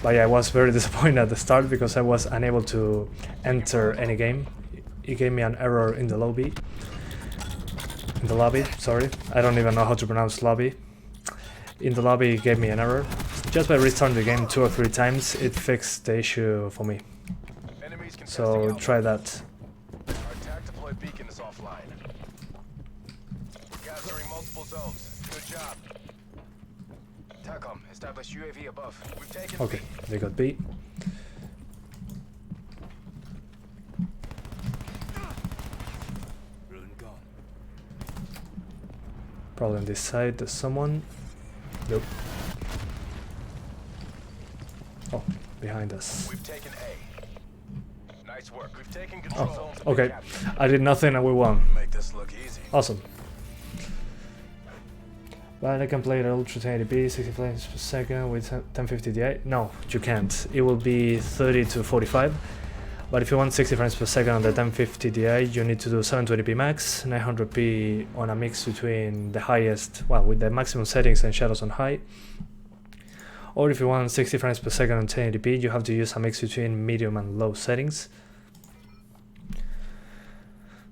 But yeah, I was very disappointed at the start because I was unable to enter any game. It gave me an error in the lobby. In the lobby, sorry. I don't even know how to pronounce lobby. In the lobby, it gave me an error. Just by restarting the game 2 or 3 times, it fixed the issue for me. Enemies contesting So Alpha. try that. Our attack deployed beacon is offline. We're gathering multiple zones. Good job. TACOM, establish UAV above. We've taken Okay, B. they got B. Run gone. Probably on this side, there's someone. Nope. Oh, behind us. We've taken A. Nice work. We've taken control Oh, zones. okay. I did nothing and we won. Make this look easy. Awesome. But I can play at Ultra 1080p, 60 frames per second with 1050 Ti. No, you can't. It will be 30 to 45. But if you want 60 frames per second on the 1050 Ti, you need to do 720p max, 900p on a mix between the highest, well, with the maximum settings and shadows on high. Or if you want 60 frames per second on 1080p, you have to use a mix between medium and low settings.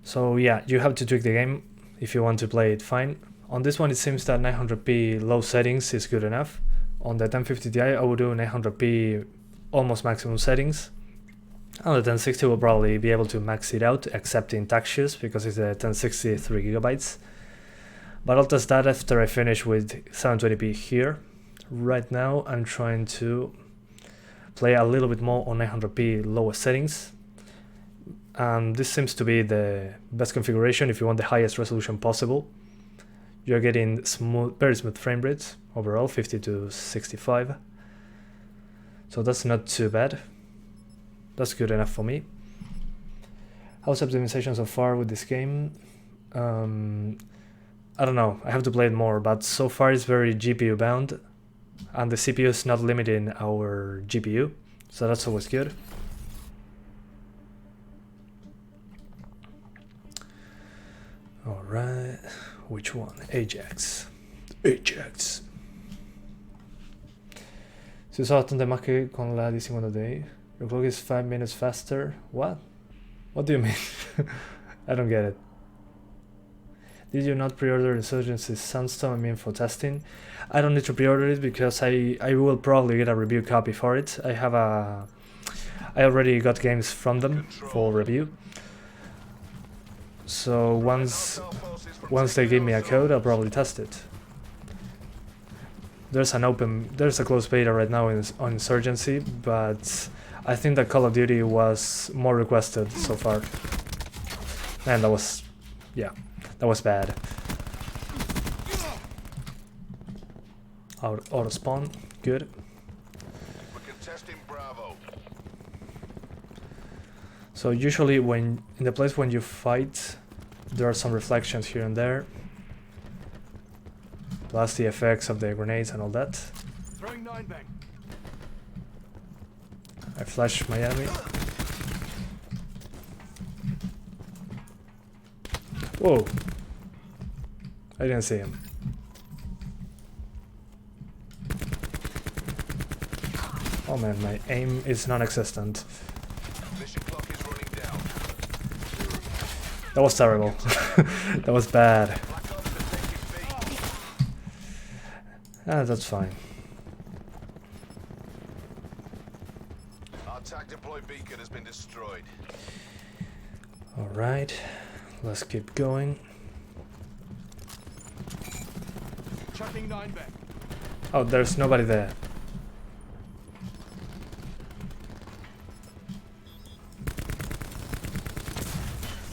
So yeah, you have to tweak the game if you want to play it fine. On this one, it seems that 900p low settings is good enough. On the 1050 Ti, I will do 900p almost maximum settings. On the 1060, we'll probably be able to max it out, except in taxes, because it's a 1060 3GB. But I'll test that after I finish with 720p here. Right now, I'm trying to play a little bit more on 900p lower settings. This seems to be the best configuration if you want the highest resolution possible. You're getting very smooth frame rates overall, 50 to 65. So that's not too bad. That's good enough for me. How's optimization so far with this game? I don't know, I have to play it more, but so far it's very GPU bound, and the CPU is not limiting our GPU, so that's always good. Alright, which one? Ajax. Ajax. Si usa bastante más que con la 50 Ti. Your clock is 5 minutes faster. What? What do you mean? I don't get it. Did you not pre-order Insurgency's Sunstorm? I mean, for testing? I don't need to pre-order it because I will probably get a review copy for it. I already got games from them for review. So once they give me a code, I'll probably test it. There's a closed beta right now on Insurgency, but I think that Call of Duty was more requested so far. And that was bad. Auto spawn, good. We're contesting Bravo. So usually when in the place when you fight, there are some reflections here and there, plus the effects of the grenades and all that. Throwing 9 bang. I flash my enemy. Whoa! I didn't see him. Oh man, my aim is non-existent. Mission clock is running down. That was terrible. That was bad. Black Ops are taking B. Ah, that's fine. Our attack deploy beacon has been destroyed. Alright, let's keep going. Chucking 9 bang. Oh, there's nobody there.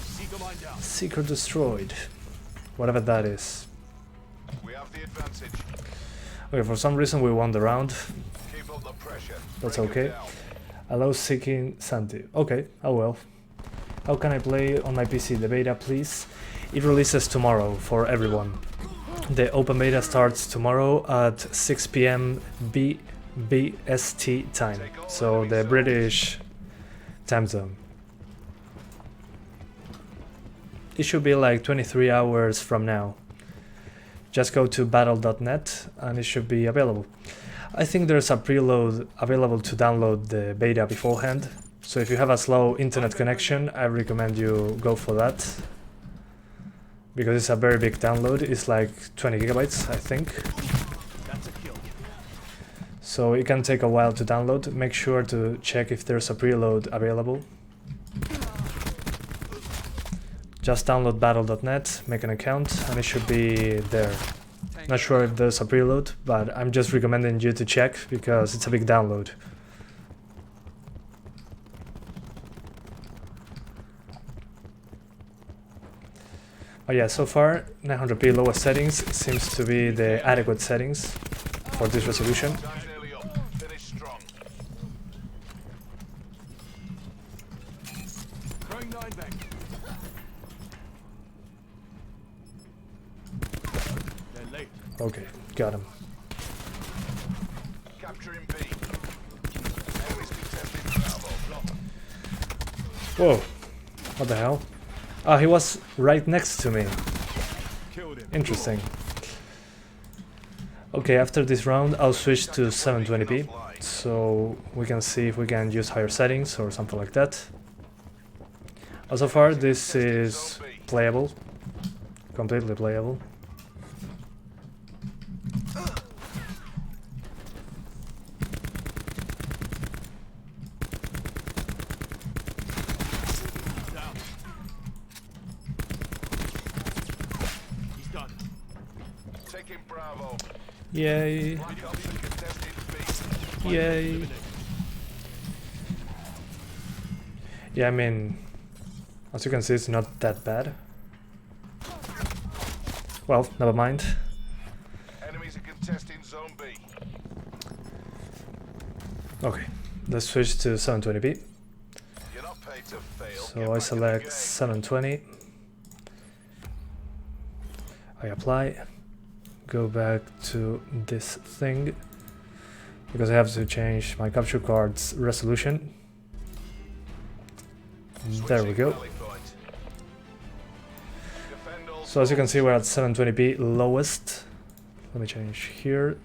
Seeker mine down. Seeker destroyed. Whatever that is. We have the advantage. Okay, for some reason we won the round. Keep up the pressure. That's Bring 'em okay. down. Allow seeking Santi. Okay, oh well. How can I play on my PC? The beta, please. It releases tomorrow for everyone. The open beta starts tomorrow at 6 p.m. BST time. So the British time zone. It should be like 23 hours from now. Just go to battle.net and it should be available. I think there's a preload available to download the beta beforehand. So if you have a slow internet connection, I recommend you go for that. Because it's a very big download. It's like 20 gigabytes, I think. That's a kill. So it can take a while to download. Make sure to check if there's a preload available. Just download battle.net, make an account, and it should be there. Not sure if there's a preload, but I'm just recommending you to check because it's a big download. Oh yeah, so far 900p lowest settings seems to be the adequate settings for this resolution. Time's nearly up. Finish strong. Throwing 9 bang. They're late. Okay, got him. Capturing B. Enemies contested Bravo. Whoa, what the hell? Oh, he was right next to me. Killed him. Interesting. Okay, after this round I'll switch to 720p so we can see if we can use higher settings or something like that. So far this is playable, completely playable. Down. He's done. Taking Bravo. Yay, Black Ops are contested B. yay. Yeah, I mean, as you can see it's not that bad. Well, never mind. Enemies are contesting Zone B. Okay, let's switch to 720p. You're not paid to fail. Get So I back in the select game. 720. I apply. Go back to this thing because I have to change my capture card's resolution. There we go. Rally point. Defend all So as you can see, we're at 720p lowest. Let me change here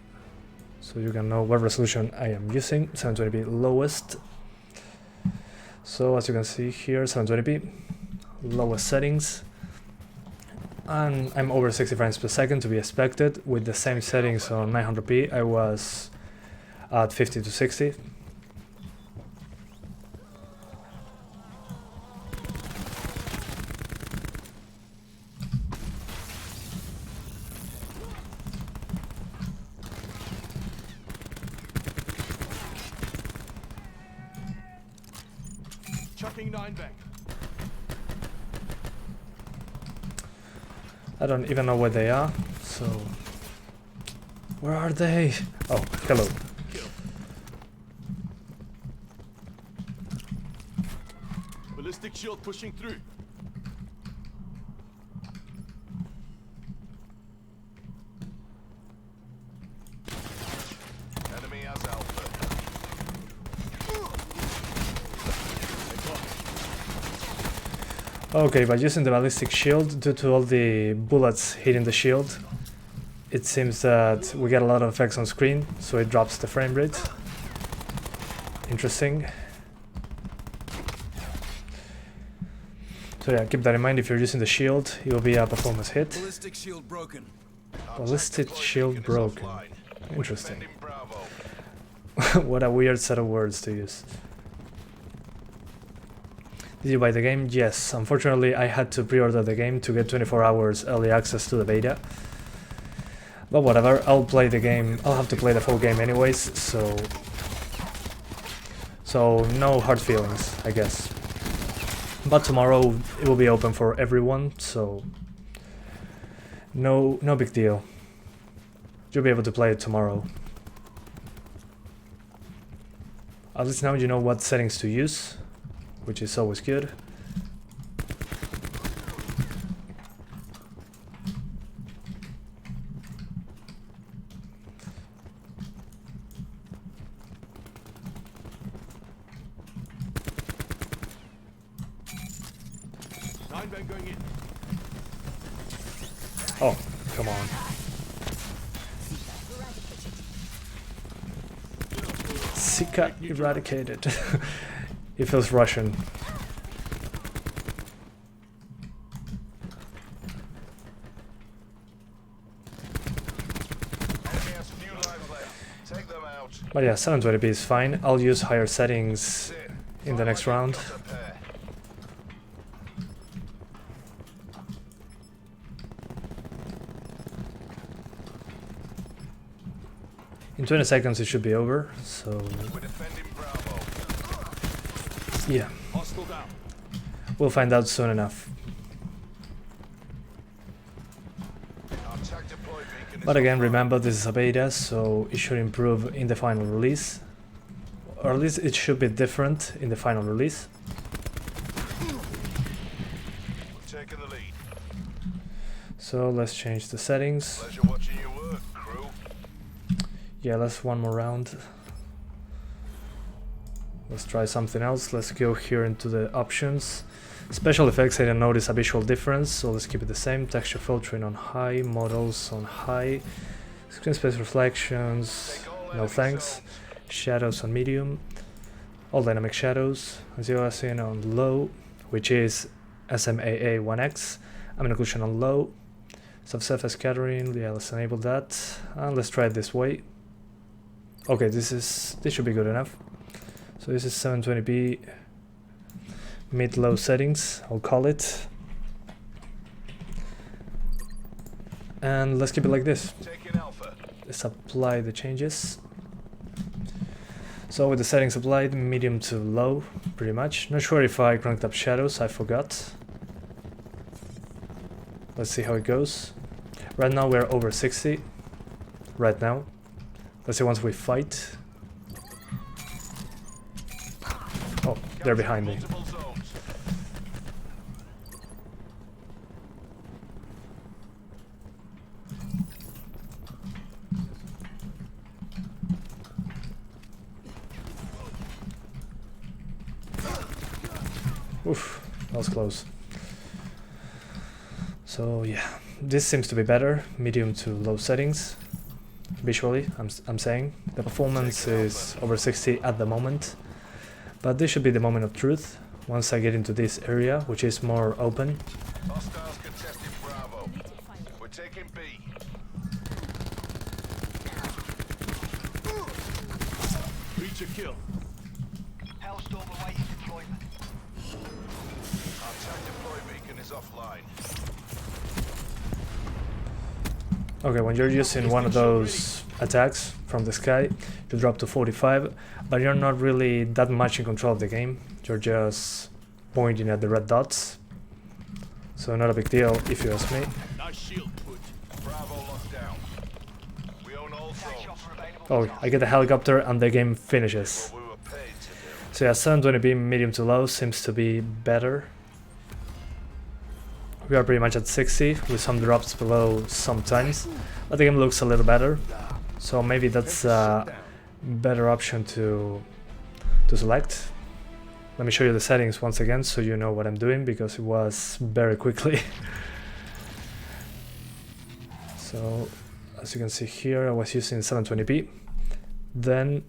so you can know what resolution I am using. 720p lowest. So as you can see here, 720p lowest settings. And I'm over 60 frames per second to be expected. With the same settings on 900p, I was at 50 to 60. Chucking 9 bang. I don't even know where they are, so... Where are they? Oh, hello. Ballistic shield pushing through. Enemy has Alpha. Okay, by using the ballistic shield, due to all the bullets hitting the shield, it seems that we get a lot of effects on screen, so it drops the frame rate. Interesting. So yeah, keep that in mind. If you're using the shield, it will be a performance hit. Ballistic shield broken. Ballistic shield broken. Interesting. Defending Bravo. What a weird set of words to use. Did you buy the game? Yes. Unfortunately, I had to pre-order the game to get 24 hours early access to the beta. But whatever, I'll play the game. I'll have to play the full game anyways, so no hard feelings, I guess. But tomorrow it will be open for everyone, so no big deal. You'll be able to play it tomorrow. At least now you know what settings to use, which is always good. Nine bang going in. Oh, come on. Sika eradicated. It feels Russian. Enemy has few lives left. Take them out. But yeah, 720p is fine. I'll use higher settings in the next round. Got a pair. In 20 seconds it should be over, so We're defending Bravo. yeah, Hostile down. we'll find out soon enough. Our attack deploy beacon is But again, offline. remember this is a beta, so it should improve in the final release. Or at least it should be different in the final release. We've taken the lead. So let's change the settings. Pleasure watching you work, crew. Yeah, let's one more round. Let's try something else. Let's go here into the options. Special effects, I didn't notice a visual difference, so let's keep it the same. Texture filtering on high, models on high, screen space reflections, no thanks. Shadows on medium, all dynamic shadows, zero aliasing on low, which is SMAA 1X, ambient occlusion on low, soft surface scattering, yeah, let's enable that, and let's try it this way. Okay, this should be good enough. So this is 720p mid-low settings, I'll call it. And let's keep it like this. Taking Alpha. Let's apply the changes. So with the settings applied, medium to low, pretty much. Not sure if I cranked up shadows, I forgot. Let's see how it goes. Right now we're over 60. Right now. Let's see once we fight. Oh, they're behind me. Multiple zones. Oof, that was close. So yeah, this seems to be better. Medium to low settings. Visually, I'm saying. The performance is over 60 at the moment. But this should be the moment of truth. Once I get into this area, which is more open. Hostiles contesting Bravo. We're taking B. Reach a kill. Hellstorm awaiting deployment. Our attack deploy beacon is offline. Okay, when you're using one of those attacks from the sky, you drop to 45, but you're not really that much in control of the game. You're just pointing at the red dots. So not a big deal if you ask me. Nice shield put. Bravo locked down. We own all Attack zones. chopper available. Oh, I get the helicopter and the game finishes. What we were paid to do. So yeah, 720p medium to low seems to be better. We are pretty much at 60 with some drops below sometimes, but the game looks a little better. So maybe that's a better option to select. Let me show you the settings once again so you know what I'm doing, because it was very quickly. So as you can see here, I was using 720p. Then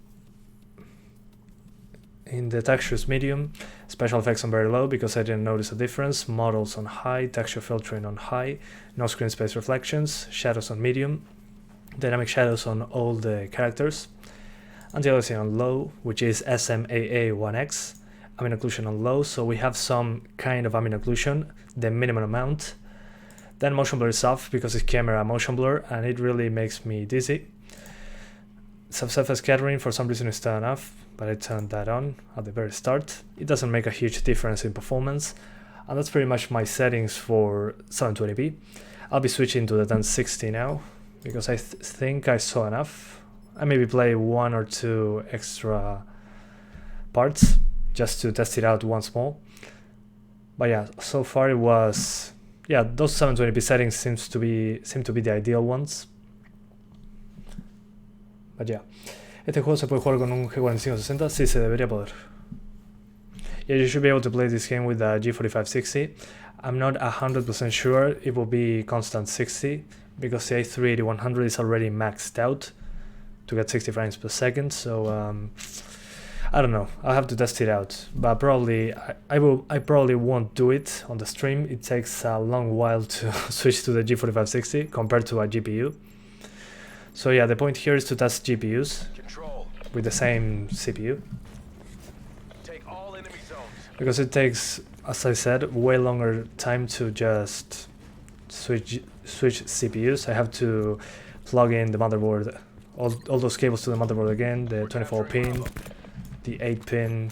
in the textures medium, special effects on very low because I didn't notice a difference, models on high, texture filtering on high, no screen space reflections, shadows on medium, dynamic shadows on all the characters, anti-aliasing on low, which is SMAA1X, ambient occlusion on low, so we have some kind of ambient occlusion, the minimum amount. Then motion blur is off because it's camera motion blur and it really makes me dizzy. Subsurface scattering for some reason is turned off, but I turned that on at the very start. It doesn't make a huge difference in performance, and that's pretty much my settings for 720p. I'll be switching to the 1060 now because I think I saw enough. I maybe play 1 or 2 extra parts just to test it out once more. But yeah, so far it was, yeah, those 720p settings seem to be the ideal ones. But yeah, este juego se puede jugar con un G4560, sí se debería poder. Yeah, you should be able to play this game with a G4560. I'm not 100% sure it will be constant 60 because the i3-8100 is already maxed out to get 60 frames per second, so I don't know, I'll have to test it out, but probably I probably won't do it on the stream. It takes a long while to switch to the G4560 compared to a GPU. So yeah, the point here is to test GPUs with the same CPU. Take all enemy zones. Because it takes, as I said, way longer time to just switch CPUs. I have to plug in the motherboard, all those cables to the motherboard again, the 24 pin, the 8 pin,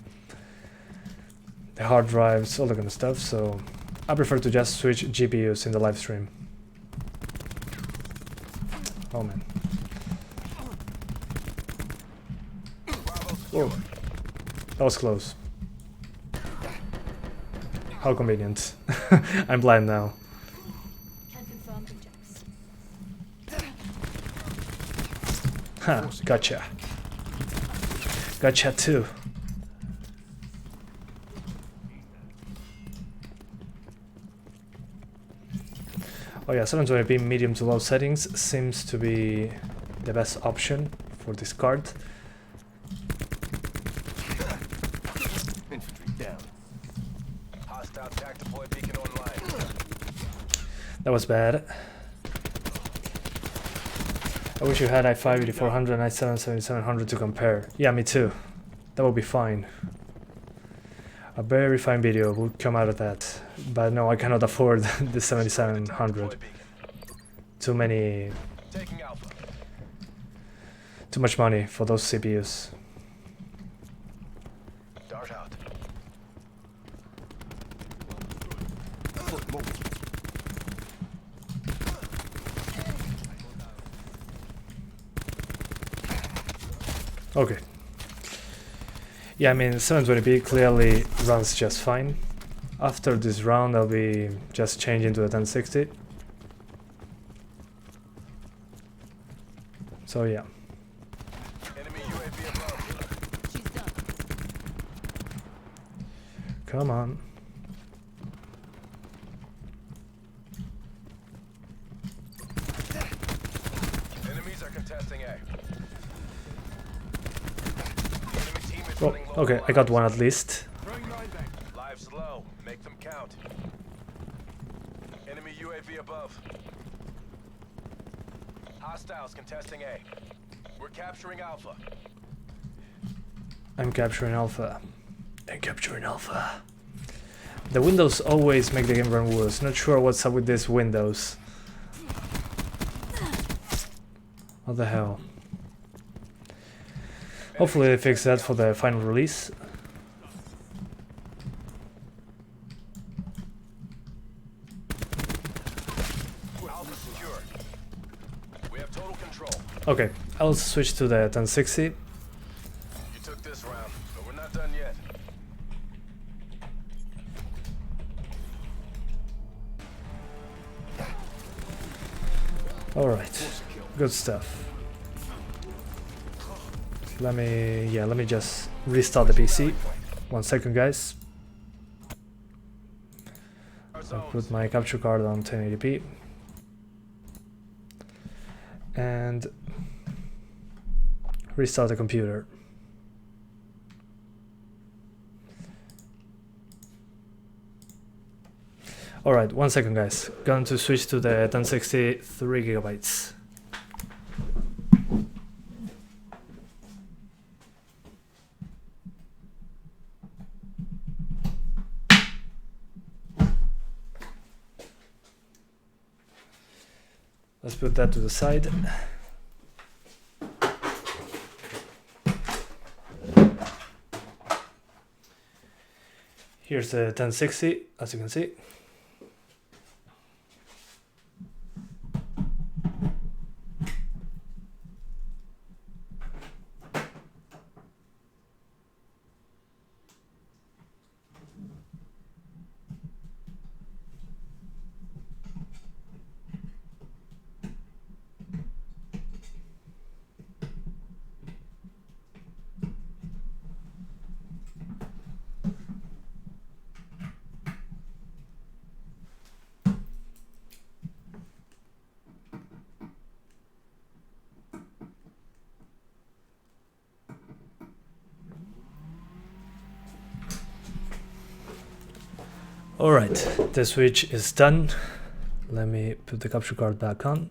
the hard drives, all that kind of stuff. So I prefer to just switch GPUs in the live stream. Oh man. Whoa, that was close. How convenient. I'm blind now. Can confirm rejects. Huh, gotcha. Gotcha too. Oh yeah, 720p medium to low settings seems to be the best option for this card. Hostile tac deploy beacon online. That was bad. I wish you had i5-8400 and i7-7700 to compare. Yeah, me too. That would be fine. A very fine video would come out of that. But no, I cannot afford the 7700. Too much money for those CPUs. Dart out. Okay. Yeah, I mean, 720p clearly runs just fine. After this round, I'll be just changing to the 1060. So yeah. Enemy UAV above. She's done. Come on. Enemies are contesting A. Enemy team is Oh, running low okay, on I got lives. one at least. Lives low. Make them count. Enemy UAV above. Hostiles contesting A. We're capturing Alpha. I'm capturing Alpha. I'm capturing Alpha. The windows always make the game run worse. Not sure what's up with these windows. What the hell? Hopefully they fix that for the final release. Alpha secure. We have total control. Okay, I'll switch to the 1060. You took this round, but we're not done yet. Alright, good stuff. Let me just restart the PC. 1 second, guys. I'll put my capture card on 1080p. And restart the computer. Alright, 1 second, guys. Going to switch to the 1060 3GB. Let's put that to the side. Here's the 1060, as you can see. Alright, the switch is done. Let me put the capture card back on.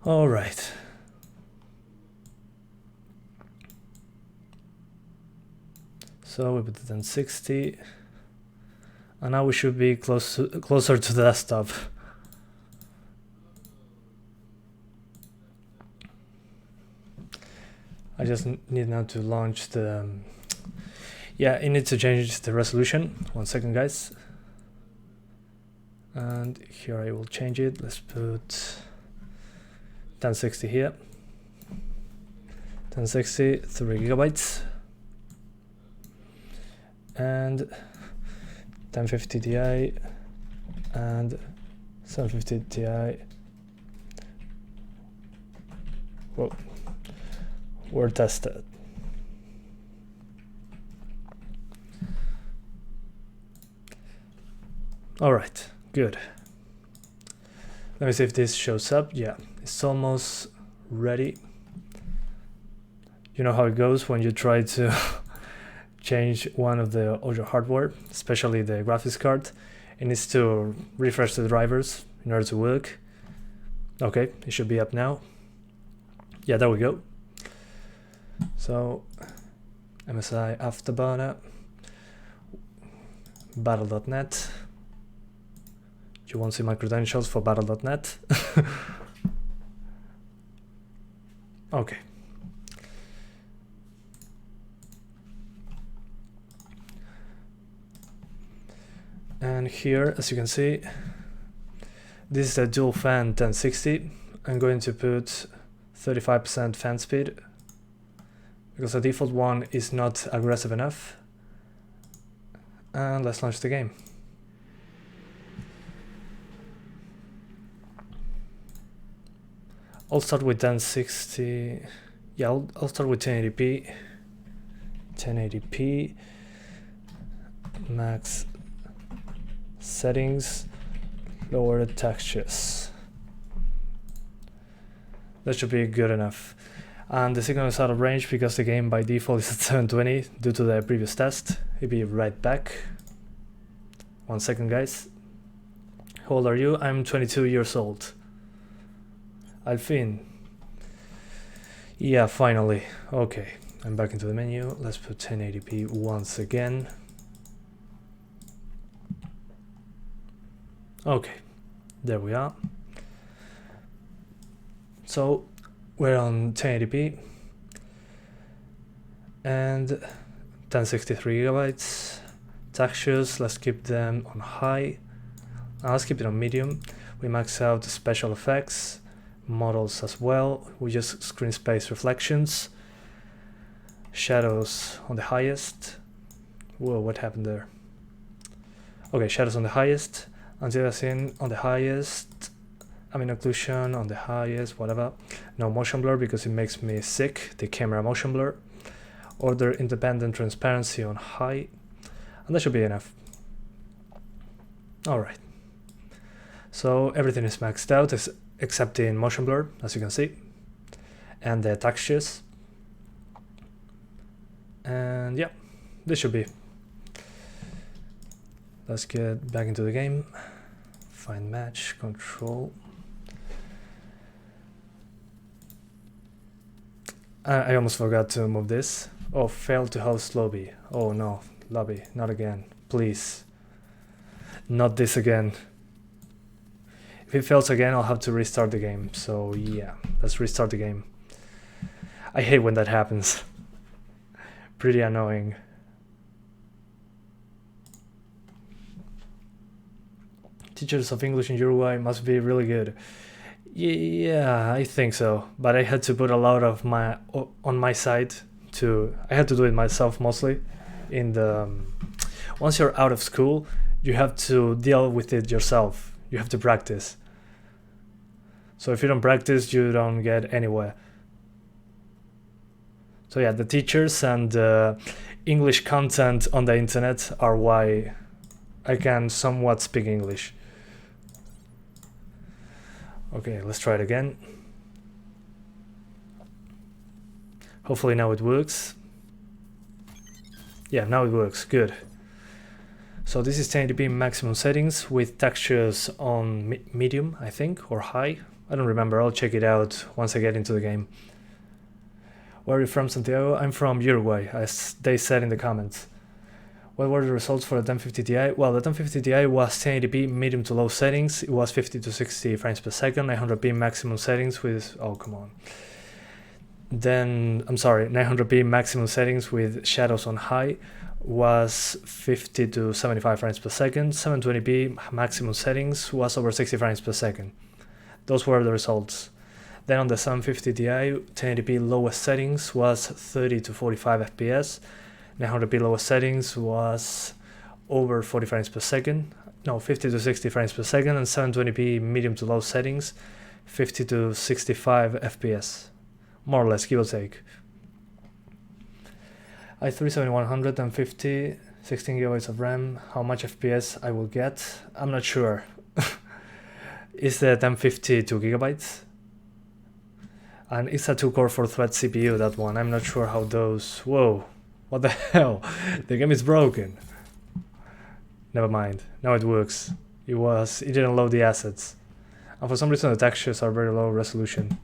Alright. So we put the 1060. And now we should be closer to the desktop. I just need now to launch the... yeah, it needs to change the resolution. 1 second, guys. And here I will change it. Let's put 1060 here. 1060, 3GB. And 1050 Ti and 750 Ti. Whoa. Were tested. Alright, good. Let me see if this shows up. Yeah, it's almost ready. You know how it goes when you try to change one of your hardware, especially the graphics card. It needs to refresh the drivers in order to work. Okay, it should be up now. Yeah, there we go. So, MSI Afterburner, battle.net. You won't see my credentials for battle.net. Okay. And here, as you can see, this is a dual fan 1060. I'm going to put 35% fan speed because the default one is not aggressive enough. And let's launch the game. I'll start with 1060. Yeah, I'll start with 1080p. 1080p. Max settings. Lower the textures. That should be good enough. And the signal is out of range because the game by default is at 720 due to the previous test. I'll be right back. 1 second, guys. How old are you? I'm 22 years old. Alfin. Yeah, finally. Okay, I'm back into the menu. Let's put 1080p once again. Okay, there we are. So we're on 1080p and 1063 GB. Textures, let's keep them on high. Let's keep it on medium. We max out the special effects. Models as well. We just screen space reflections. Shadows on the highest. Whoa, what happened there? Okay, shadows on the highest. Anti-aliasing on the highest. Ambient occlusion on the highest, whatever. No motion blur because it makes me sick, the camera motion blur. Order independent transparency on high. And that should be enough. Alright. So everything is maxed out except in motion blur, as you can see. And the textures. And yeah, this should be. Let's get back into the game. Find match, control. I almost forgot to move this. Oh, failed to host lobby. Oh no, lobby, not again. Please. Not this again. If it fails again, I'll have to restart the game. So yeah, let's restart the game. I hate when that happens. Pretty annoying. Teachers of English in Uruguay must be really good. Yeah, I think so. But I had to put a lot of my on my side to. I had to do it myself mostly. In the once you're out of school, you have to deal with it yourself. You have to practice. So if you don't practice, you don't get anywhere. So yeah, the teachers and English content on the internet are why I can somewhat speak English. Okay, let's try it again. Hopefully now it works. Yeah, now it works, good. So this is 1080p maximum settings with textures on medium, I think, or high. I don't remember, I'll check it out once I get into the game. Where are you from, Santiago? I'm from Uruguay, as they said in the comments. What were the results for the 1050 Ti? Well, the 1050 Ti was 1080p medium to low settings. It was 50 to 60 frames per second, 900p maximum settings with... Oh, come on. Then, I'm sorry, 900p maximum settings with shadows on high was 50 to 75 frames per second. 720p maximum settings was over 60 frames per second. Those were the results. Then on the 750 Ti, 1080p lowest settings was 30 to 45 FPS. 900p lowest settings was over 40 frames per second. No, 50 to 60 frames per second. And 720p medium to low settings, 50 to 65 FPS. More or less, give or take. i3-7100 and 50, 16 gigabytes of RAM. How much FPS I will get? I'm not sure. Is the 1050 2 gigabytes? And it's a 2-core 4-thread CPU, that one. I'm not sure how those... Whoa, what the hell? The game is broken. Never mind, now it works. It didn't load the assets. And for some reason the textures are very low resolution.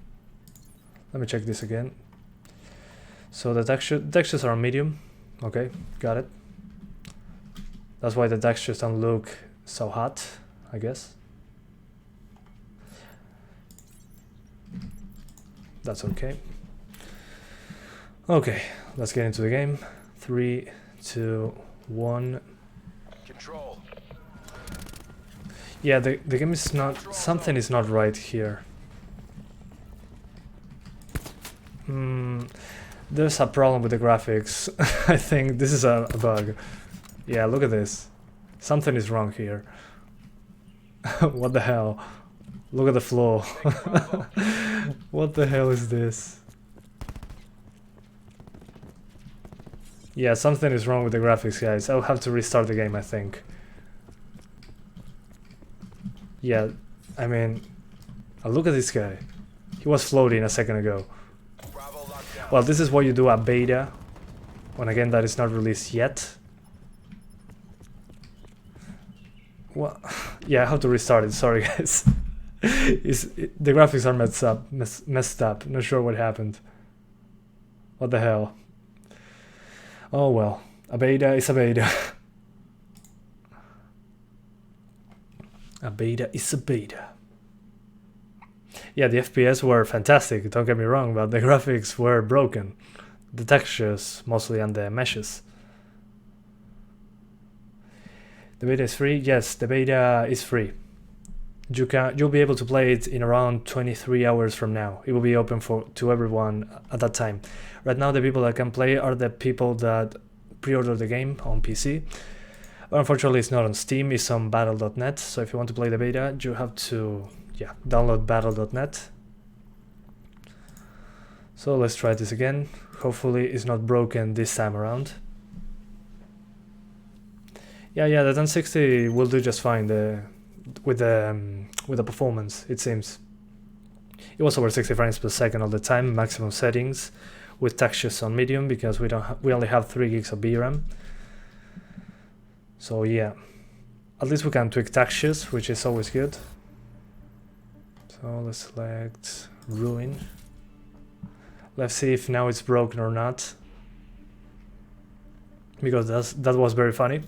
Let me check this again. So the textures are medium. Okay, got it. That's why the textures don't look so hot, I guess. That's okay. Okay, let's get into the game. 3, 2, 1. Control. Yeah, the game is not... Something is not right here. There's a problem with the graphics. I think this is a bug. Yeah, look at this. Something is wrong here. What the hell? Look at the floor. What the hell is this? Yeah, something is wrong with the graphics, guys. I'll have to restart the game, I think. Yeah, I mean... look at this guy. He was floating a second ago. Well, this is what you do at beta. When again, that is not released yet. Well, yeah, I have to restart it. Sorry, guys. The graphics are messed up. Not sure what happened. What the hell? Oh well, a beta is a beta. A beta is a beta. Yeah, the FPS were fantastic, don't get me wrong, but the graphics were broken. The textures, mostly, and the meshes. The beta is free? Yes, the beta is free. You'll be able to play it in around 23 hours from now. It will be open to everyone at that time. Right now, the people that can play are the people that pre-order the game on PC. Unfortunately, it's not on Steam, it's on battle.net, so if you want to play the beta, you have to, yeah, download battle.net. So let's try this again. Hopefully it's not broken this time around. Yeah, the 1060 will do just fine with the performance, it seems. It was over 60 frames per second all the time, maximum settings, with textures on medium because we only have 3 gigs of VRAM. So yeah, at least we can tweak textures, which is always good. So let's select Ruin. Let's see if now it's broken or not, because that was very funny.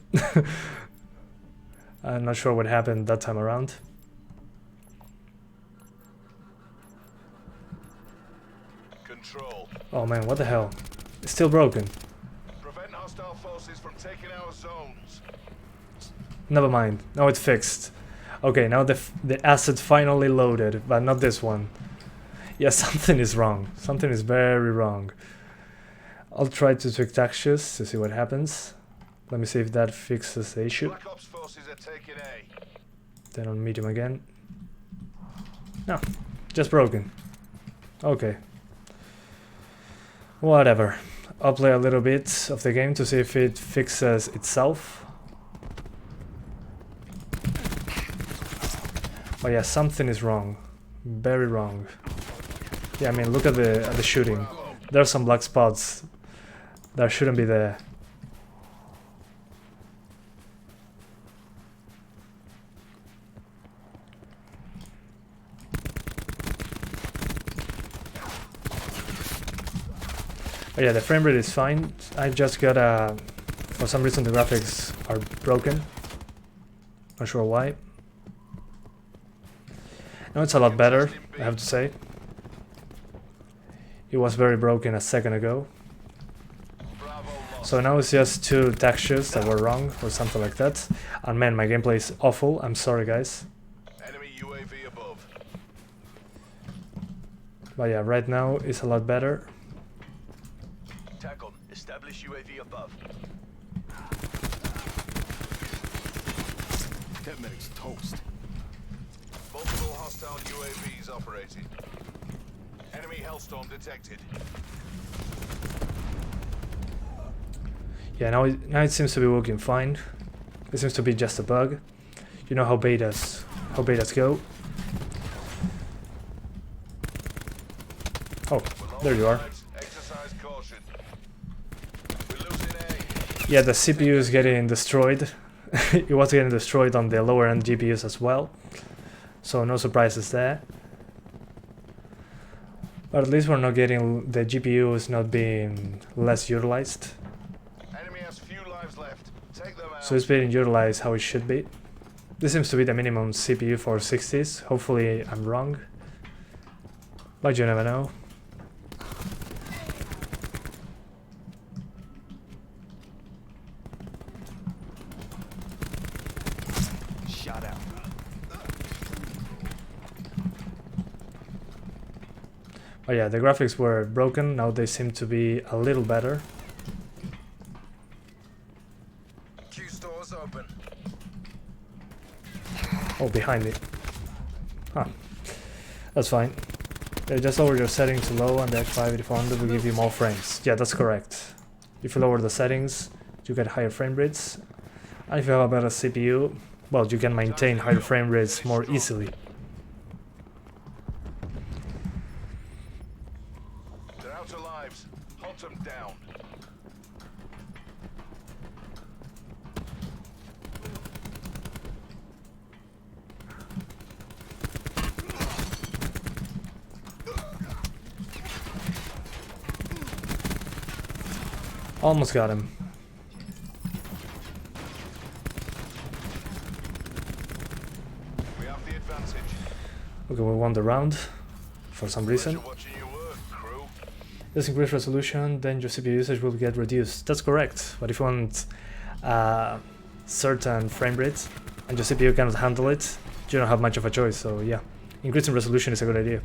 I'm not sure what happened that time around. Control. Oh man, what the hell? It's still broken. Prevent hostile forces from taking our zones. Never mind, now it's fixed. Okay, now the asset finally loaded, but not this one. Yeah, something is wrong. Something is very wrong. I'll try to tweak textures to see what happens. Let me see if that fixes the issue. Black Ops forces are taking A. Then on medium again. No, just broken. Okay. Whatever. I'll play a little bit of the game to see if it fixes itself. Oh yeah, something is wrong. Very wrong. Yeah, I mean, look at the shooting. There's some black spots that shouldn't be there. Oh yeah, the frame rate is fine. I just got for some reason the graphics are broken. Not sure why. Now it's a lot better, I have to say. It was very broken a second ago. So now it's just 2 textures that were wrong or something like that. And man, my gameplay is awful. I'm sorry, guys. Enemy UAV above. But yeah, right now it's a lot better. TACOM, establish UAV above. That medic's toast. Multiple hostile UAVs operating. Enemy Hellstorm detected. Yeah, now it seems to be working fine. It seems to be just a bug. You know how betas go. Oh, there you are. Exercise caution. We're losing A. Yeah, the CPU is getting destroyed. It was getting destroyed on the lower end GPUs as well. So no surprises there. But at least we're not getting the GPUs not being less utilized. Enemy has few lives left. Take them out. So it's being utilized how it should be. This seems to be the minimum CPU for 60s. Hopefully I'm wrong. But you never know. Shot out. Oh yeah, the graphics were broken. Now they seem to be a little better. Q stores open. Oh, behind me. Huh. That's fine. Yeah, just lower your setting to low and the X58400 will give you more frames. Yeah, that's correct. If you lower the settings, you get higher frame rates. And if you have a better CPU, well, you can maintain higher frame rates more easily. They're out of lives. Hunt them down. Almost got him. We have the advantage. Okay, we won the round for some reason. Pleasure watching you work, crew. This increased resolution, then your CPU usage will get reduced. That's correct, but if you want certain frame rates and your CPU cannot handle it, you don't have much of a choice, so yeah. Increasing resolution is a good idea.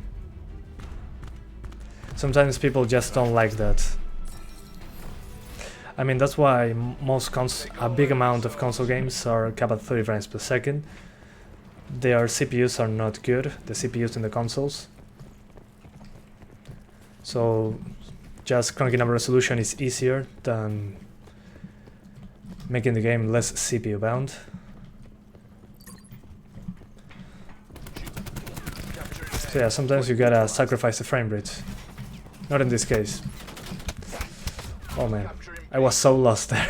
Sometimes people just don't like that. I mean, that's why a big amount of console games are capped at 30 frames per second. Their CPUs are not good, the CPUs in the consoles. So just cranking up resolution is easier than making the game less CPU bound. So yeah, sometimes you gotta sacrifice the frame rate. Not in this case. Oh man, I was so lost there.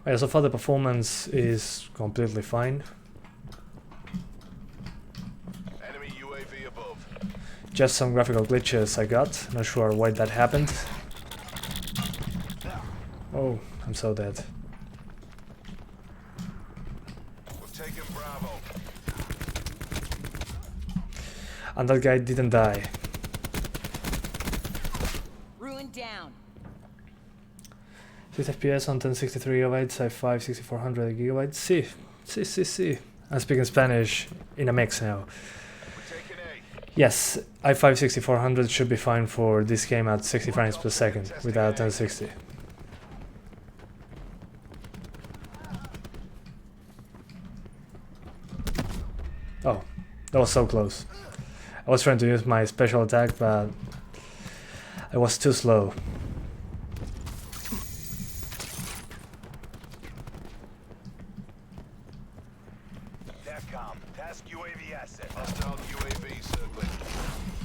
Yeah, so far the performance is completely fine. Enemy UAV above. Just some graphical glitches I got, not sure why that happened. Oh, I'm so dead. We've taken Bravo. And that guy didn't die. Ruined down. 6 FPS on 1063 GB, i5 6400 GB. Sí. I'm speaking Spanish in a mix now. We're taking A. Yes, i5 6400 should be fine for this game at 60 frames per second without 1060. Oh, that was so close. I was trying to use my special attack, but I was too slow. DEFCON. Task UAV asset. Hostile UAV circling.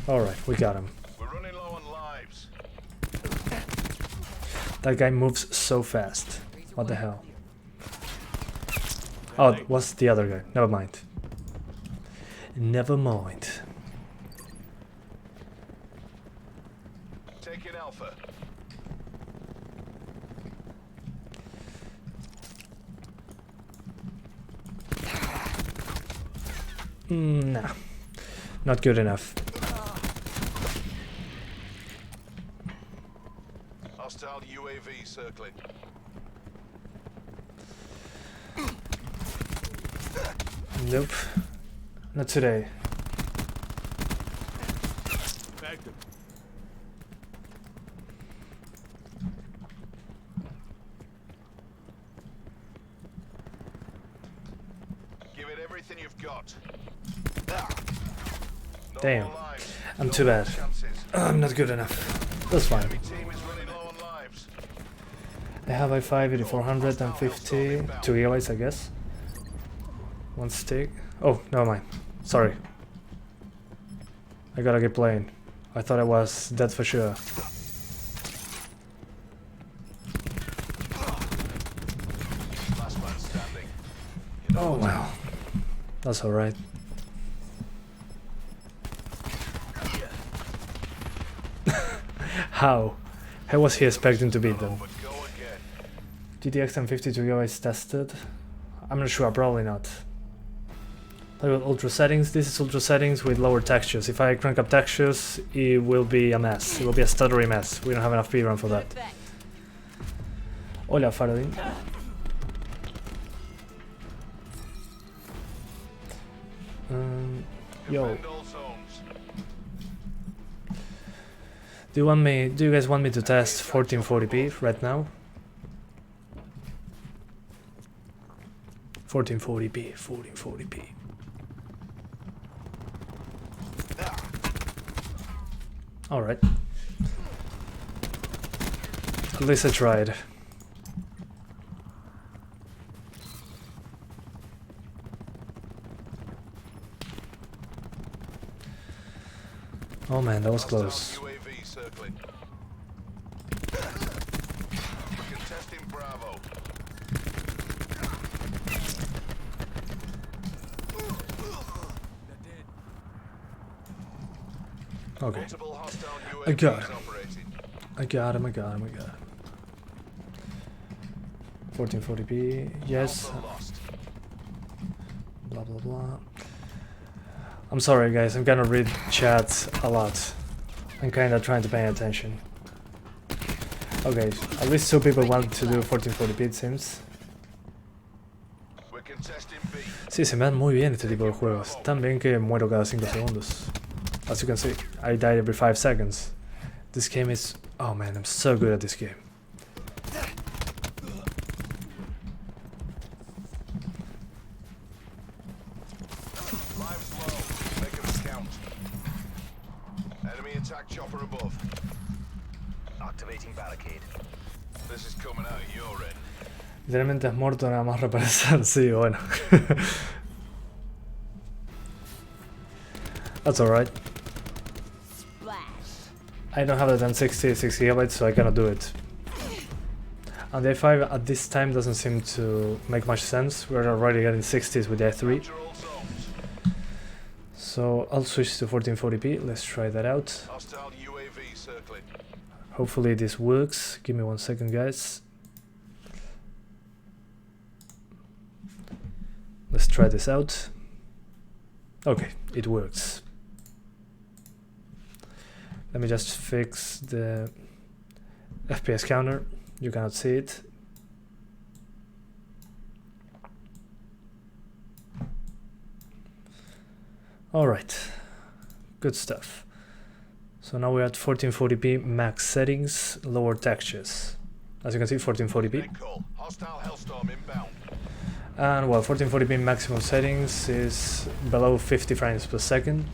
Alright, we got him. We're running low on lives. That guy moves so fast. What the hell? Oh, it was the other guy. Never mind. Never mind. Taking Alpha. Nah. Not good enough. Hostile UAV circling. Nope. Not today. Bagged him. Give it everything you've got. No Damn. more lives. I'm No too more bad. chances. I'm not good enough. That's fine. Enemy team is running low on lives. I have i5 8450, 2 GB I guess. One stick. Oh, never mind. Sorry. I gotta keep playing. I thought I was dead for sure. Last man standing. Oh well. That's alright. How? How was he expecting to beat them? But go again. GTX 1050 2 GB tested? I'm not sure, probably not. Play with ultra settings. This is ultra settings with lower textures. If I crank up textures, it will be a mess. It will be a stuttery mess. We don't have enough VRAM for that. Hola, Faradin. Yo, Defend all zones. do you guys want me to test 1440p right now? 1440p. Alright. At least I tried. Oh man, that was close. Hostile UAV circling. Contesting Bravo. Okay. Multiple hostile I got UAVs him. operating. I got him. 1440p, yes. Alpha lost. Blah blah blah. I'm sorry guys, I'm gonna read chats a lot. I'm kinda trying to pay attention. Okay, at least 2 people want to do 1440p it seems. Sí, se me dan muy bien este tipo de juegos. Tan bien que muero cada 5 segundos. As you can see, I die every 5 seconds. This game is... Oh man, I'm so good at this game. Lives low. Make them count. Enemy attack chopper above. Activating barricade. This is coming out of your end. Literalmente has muerto nada más reaparecer. Sí, bueno. That's alright. Splash. I don't have the 1060 6GB, so I cannot do it. And the i5 at this time doesn't seem to make much sense. We're already getting 60s with the i3. Capture all zones. So I'll switch to 1440p. Let's try that out. Hostile UAV circling. Hopefully this works. Give me 1 second, guys. Let's try this out. Okay, it works. Let me just fix the FPS counter. You cannot see it. Alright, good stuff. So now we're at 1440p max settings, lower textures. As you can see, 1440p. Big call. Hostile Hellstorm inbound. And well, 1440p maximum settings is below 50 frames per second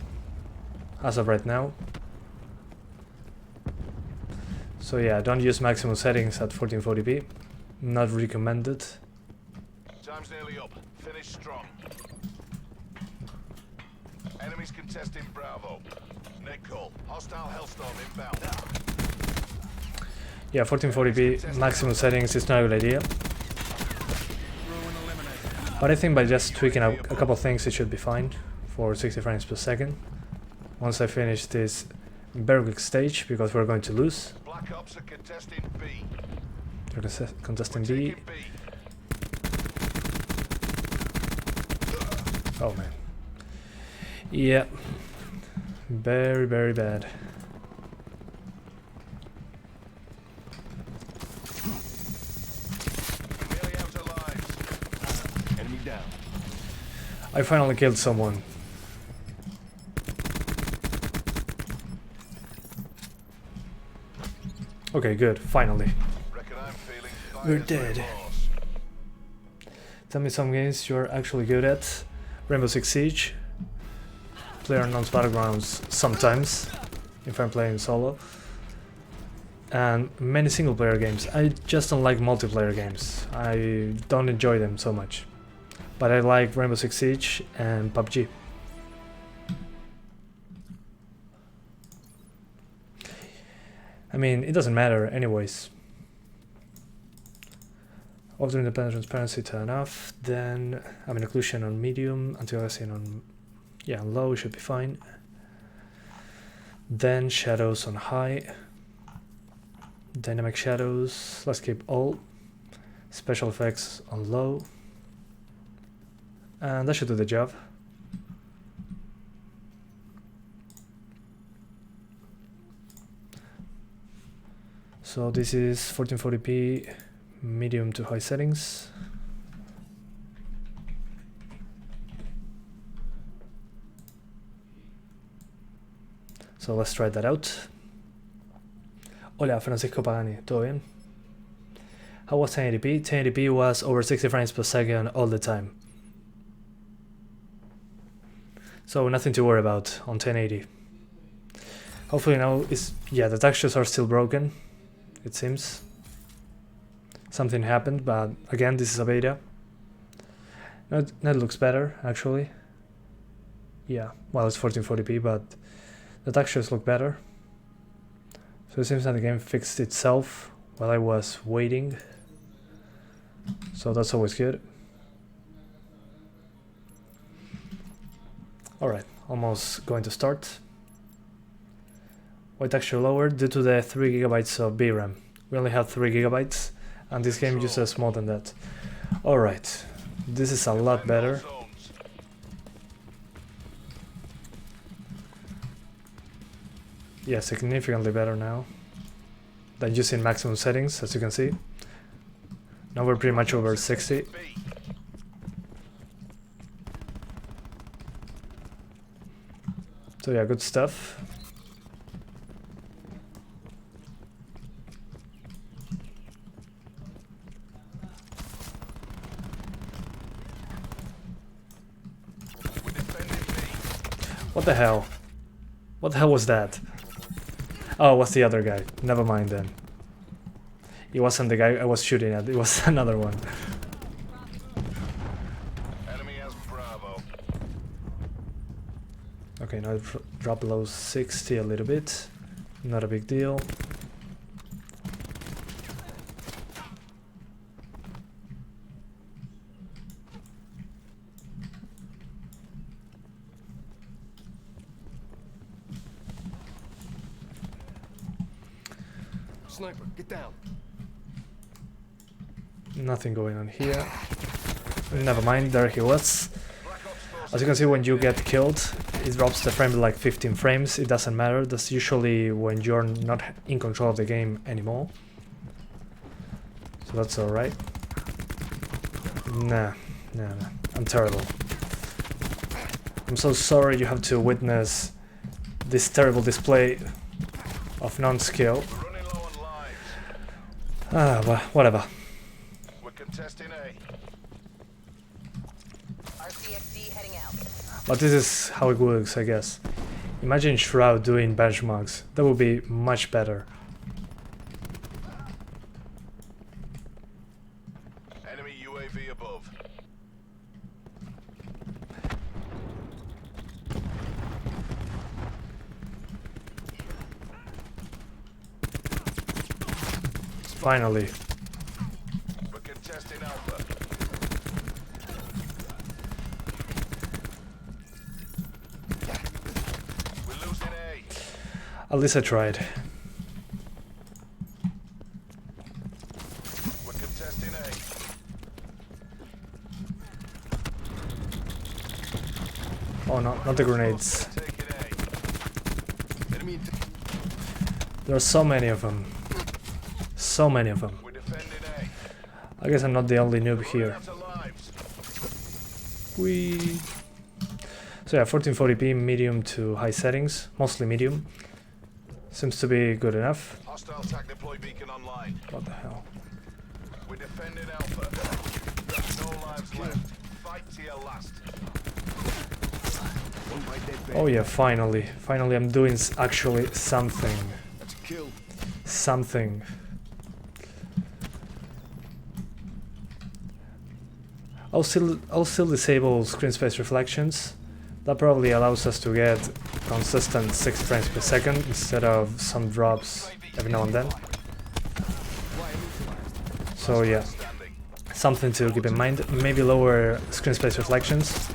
as of right now. So yeah, don't use maximum settings at 1440p. Not recommended. Time's nearly up. Finish strong. Enemies contesting Bravo. Net call. Hostile Hellstorm inbound. Yeah, 1440p maximum settings is not a good idea. But I think by just tweaking a couple things it should be fine for 60 frames per second. Once I finish this very quick stage, because we're going to lose. Black Ops are contesting B. They're contesting B. Taking B. Oh man. Yeah. Very, very bad. Nearly out of lives. Enemy down. I finally killed someone. Okay, good. Finally. Reckon I'm feeling We're buyer's dead. remorse. Tell me some games you're actually good at. Rainbow Six Siege. PlayerUnknown's Battlegrounds sometimes, if I'm playing solo. And many single player games. I just don't like multiplayer games. I don't enjoy them so much. But I like Rainbow Six Siege and PUBG. I mean, it doesn't matter anyways. Auto independent transparency turn off, then ambient occlusion on medium, anti-aliasing on, yeah, on low should be fine. Then shadows on high, dynamic shadows, let's keep all, special effects on low, and that should do the job. So this is 1440p medium to high settings. So let's try that out. Hola, Francisco Pagani, ¿todo bien? How was 1080p? 1080p was over 60 frames per second all the time. So nothing to worry about on 1080. Hopefully now is, yeah, the textures are still broken, it seems. Something happened, but again, this is a beta. That looks better, actually. Yeah, well, it's 1440p, but the textures look better. So it seems that the game fixed itself while I was waiting. So that's always good. Alright, almost going to start. Why texture lower? Due to the 3 GB of VRAM. We only have 3 GB, and this game uses more than that. Alright, this is a lot better. Yeah, significantly better now than using maximum settings, as you can see. Now we're pretty much over 60. So yeah, good stuff. What the hell? What the hell was that? Oh, it was the other guy. Never mind then. It wasn't the guy I was shooting at, it was another one. Enemy has Bravo. Okay, now drop below 60 a little bit. Not a big deal. Sniper, get down. Nothing going on here. Never mind, there he was. As you can see, when you get killed, it drops the frame to like 15 frames. It doesn't matter. That's usually when you're not in control of the game anymore. So that's alright. Nah. I'm terrible. I'm so sorry you have to witness this terrible display of non-skill. We're running low on lives. Ah, well, whatever. We're contesting A. RCXD heading out. But this is how it works, I guess. Imagine Shroud doing benchmarks. That would be much better. Enemy UAV above. Finally. We're contesting Alpha. We're losing A. At least I tried. We're contesting A. Oh no, not the grenades. Taking A. Enemy in There are so many of them. So many of them. We're defending A. I guess I'm not the only noob here. Out of lives. Whee! So yeah, 1440p, medium to high settings, mostly medium. Seems to be good enough. Hostile TAC deploy beacon online. What the hell? We're defending Alpha. There's no lives left. Fight to your last. one by dead band. Oh yeah, finally. Finally I'm doing actually something. That's a kill. Something. I'll still disable screen space reflections. That probably allows us to get consistent 6 frames per second instead of some drops every now and then. So yeah, Standing. something to keep in mind. Maybe lower screen space reflections.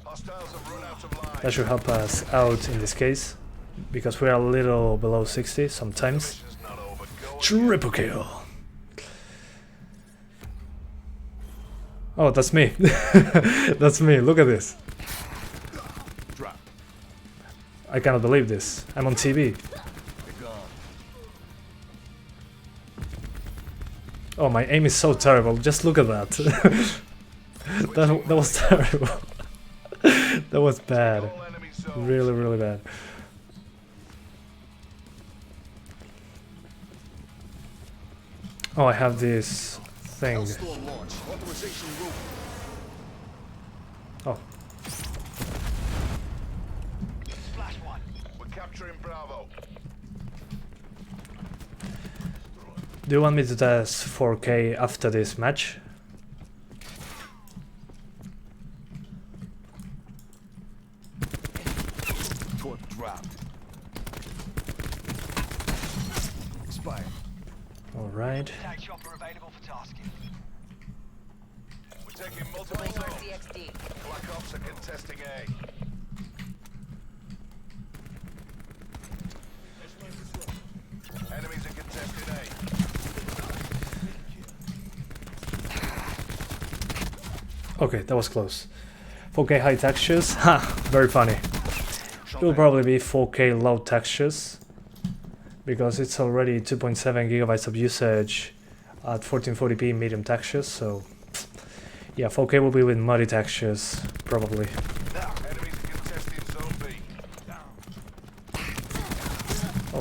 Hostiles have run out of lives. That should help us out in this case, because we're a little below 60 sometimes. Mission's not over. Go Triple kill! Oh, that's me. That's me, look at this. Drop. I cannot believe this. I'm on TV. They're gone. Oh, my aim is so terrible. Just look at that. that was terrible. That was bad. all enemy zones. Really, really bad. Oh, I have this thing. Hellstorm launch. Authorization room. Oh, Flash one. We're capturing Bravo. do you want me to test 4K after this match? Torp dropped. Expired. Alright. Tag chopper available for tasking. We're taking multiple Deploying zones. RCXD. Black Ops are contesting A. Enemies are contesting A. Okay, that was close. 4K high textures? Ha! Very funny. It will probably be 4K low textures, because it's already 2.7 gigabytes of usage at 1440p medium textures, so yeah, 4K will be with muddy textures, probably. Enemies are contesting Zone B.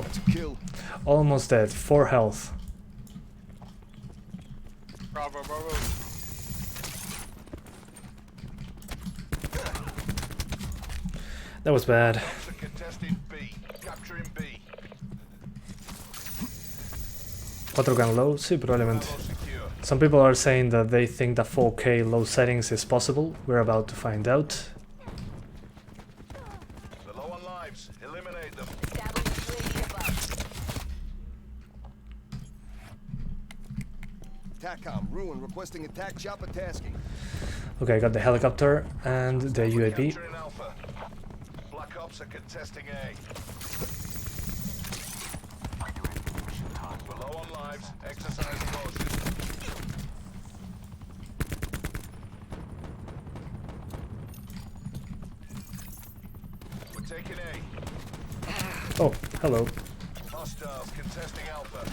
That's a kill. Almost dead. 4 health. Bravo, bravo. That was bad. Ops are contesting B. Capturing B. 4K low? Sí, probablemente. Bravo secure. Some people are saying that they think that 4K low settings is possible. We're about to find out. They're low on lives. Eliminate them. Establish UAV above. TACOM, Ruin requesting attack chopper tasking. Okay, I got the helicopter and the UAV. Capturing Alpha. Black Ops are contesting A. We're low on lives. Exercise caution. We're taking A. Oh, hello. Hostiles contesting Alpha.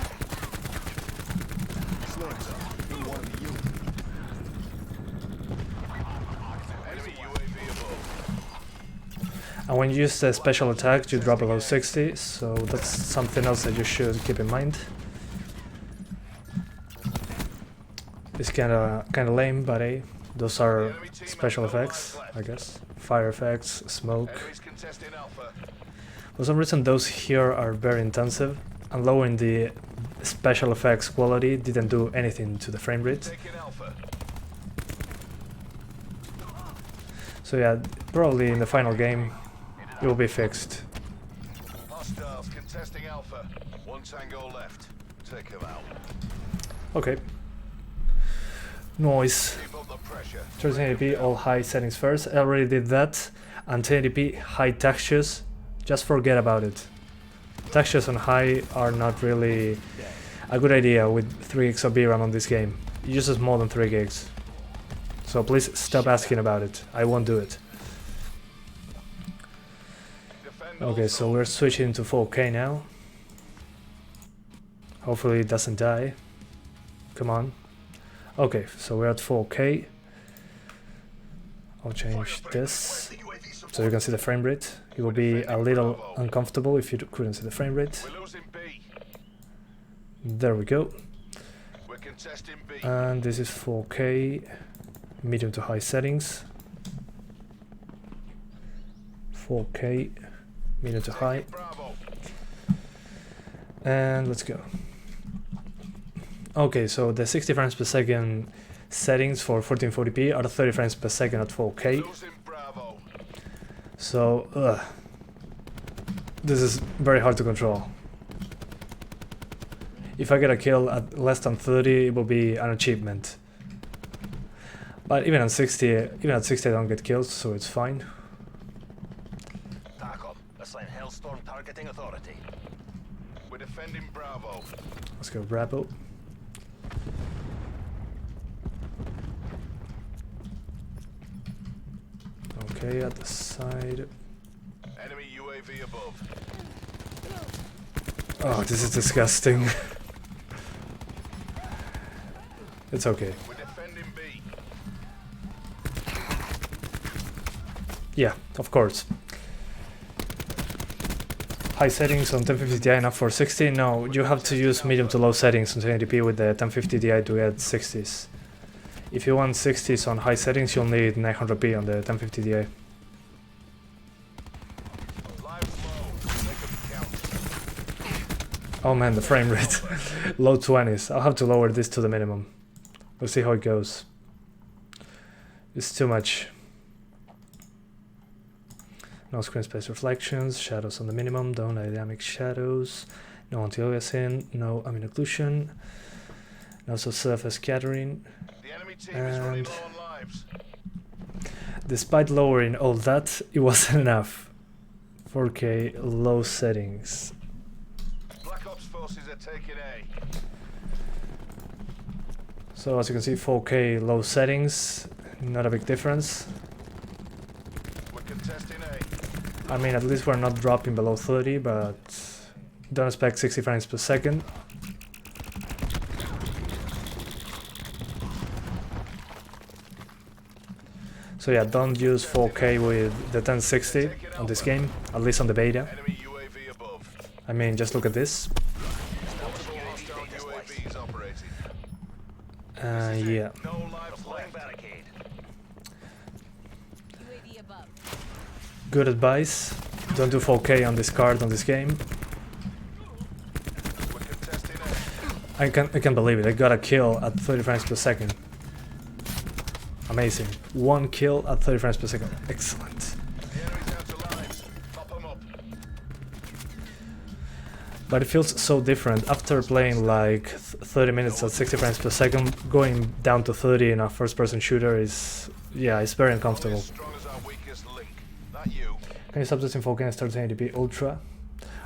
Slings up. In one of the units. Enemy UAV above. And when you use the special attack, you drop below 60, so that's something else that you should keep in mind. It's kinda lame, but hey, those are special effects, I guess. Fire effects, smoke. Enemies contesting Alpha. For some reason those here are very intensive, and lowering the special effects quality didn't do anything to the frame rate. Taking Alpha. So yeah, probably in the final game it will be fixed. Hostiles contesting Alpha. One tango left. Take him out. Okay. Noise. Keep up the pressure. 1380p all high settings first. I already did that. And 1080p high textures. Just forget about it. Textures on high are not really a good idea with 3 gigs of VRAM on this game. It uses more than 3 gigs. So please stop asking about it. I won't do it. Defend Okay, so we're switching to 4K now. Hopefully it doesn't die. Come on. Okay, so we're at 4K. I'll change this so you can see the frame rate. It will be a little uncomfortable if you couldn't see the frame rate. We're losing B. There we go. We're contesting B. And this is 4K, medium to high settings. 4K, medium to high. Bravo. And let's go. Okay, so the 60 frames per second settings for 1440p are 30 frames per second at 4K. Losing Bravo. So, this is very hard to control. If I get a kill at less than 30, it will be an achievement. But even at 60 I don't get kills, so it's fine. TACOM, assign Hellstorm targeting authority. We're defending Bravo. Let's go Bravo. Okay, at the side. Enemy UAV above. Oh, this is disgusting. It's okay. We're defending B. Yeah, of course. High settings on 1050 Ti enough for 60? No, you have to use medium to low settings on 1080p with the 1050 Ti to get 60s. If you want 60s on high settings, you'll need 900p on the 1050 Ti. Lives low. Make them count. Oh man, the frame rate. Low 20s. I'll have to lower this to the minimum. We'll see how it goes. It's too much. No screen space reflections, shadows on the minimum, don't dynamic shadows, no anti-aliasing, no ambient occlusion, no surface scattering. The enemy team is running And low on lives. despite lowering all that, it wasn't enough. 4K low settings. Black Ops forces are taking A. So as you can see, 4K low settings, not a big difference. We're contesting A. I mean, at least we're not dropping below 30, but don't expect 60 frames per second. So yeah, don't use 4K with the 1060 on this game, at least on the beta. Enemy UAV above. I mean, just look at this. Multiple hostile UAVs operating. Yeah. No lives Deploying left. barricade. UAV above. Good advice. Don't do 4K on this card on this game. We're contesting A. I can't believe it. I got a kill at 30 frames per second. Amazing. 1 kill at 30 frames per second. Excellent. The enemy's out of lives. Pop 'em up. But it feels so different after playing like 30 minutes at 60 frames per second. Going down to 30 in a first-person shooter is, yeah, it's very uncomfortable. As strong as our weakest link. Not you. Can you stop this in 4K and start 1080p Ultra?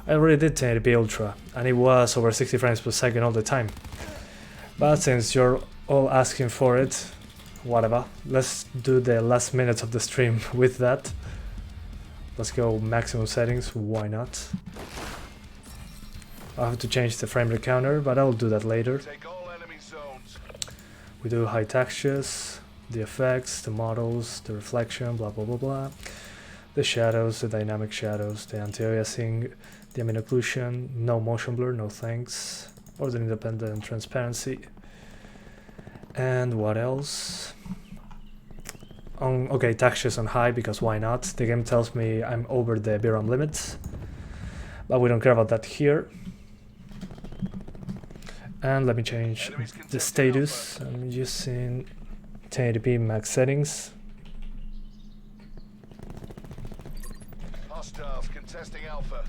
I already did 1080p Ultra, and it was over 60 frames per second all the time. But since you're all asking for it, whatever. Let's do the last minutes of the stream with that. Let's go maximum settings, why not? I have to change the frame rate counter, but I'll do that later. Take all enemy zones. We do high textures, the effects, the models, the reflection, blah blah blah blah. The shadows, the dynamic shadows, the anti-aliasing, the ambient occlusion, no motion blur, no thanks, or the independent transparency. And what else? Okay, textures on high, because why not? The game tells me I'm over the VRAM limit, but we don't care about that here. And let me change the status. I'm using 1080p max settings. Hostiles contesting Alpha.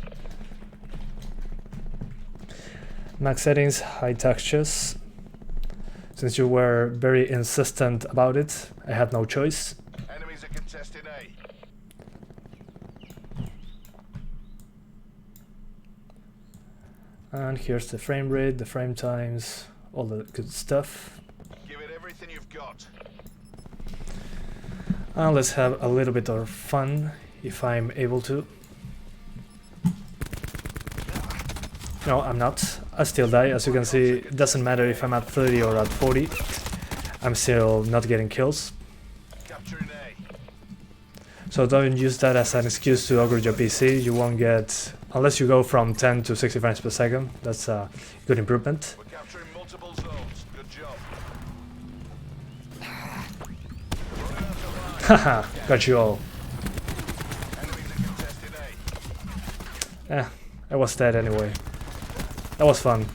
Max settings, high textures. Since you were very insistent about it, I had no choice. Enemies are contesting A. And here's the frame rate, the frame times, all the good stuff. Give it everything you've got. And let's have a little bit of fun, if I'm able to. No, I'm not. I still die. As you can see, it doesn't matter if I'm at 30 or at 40. I'm still not getting kills. Capturing A. So don't use that as an excuse to upgrade your PC. You won't get, unless you go from 10 to 60 frames per second. That's a good improvement. We're capturing multiple zones. Good job. Haha, got you all. Enemies are contesting A. I was dead anyway. That was fun.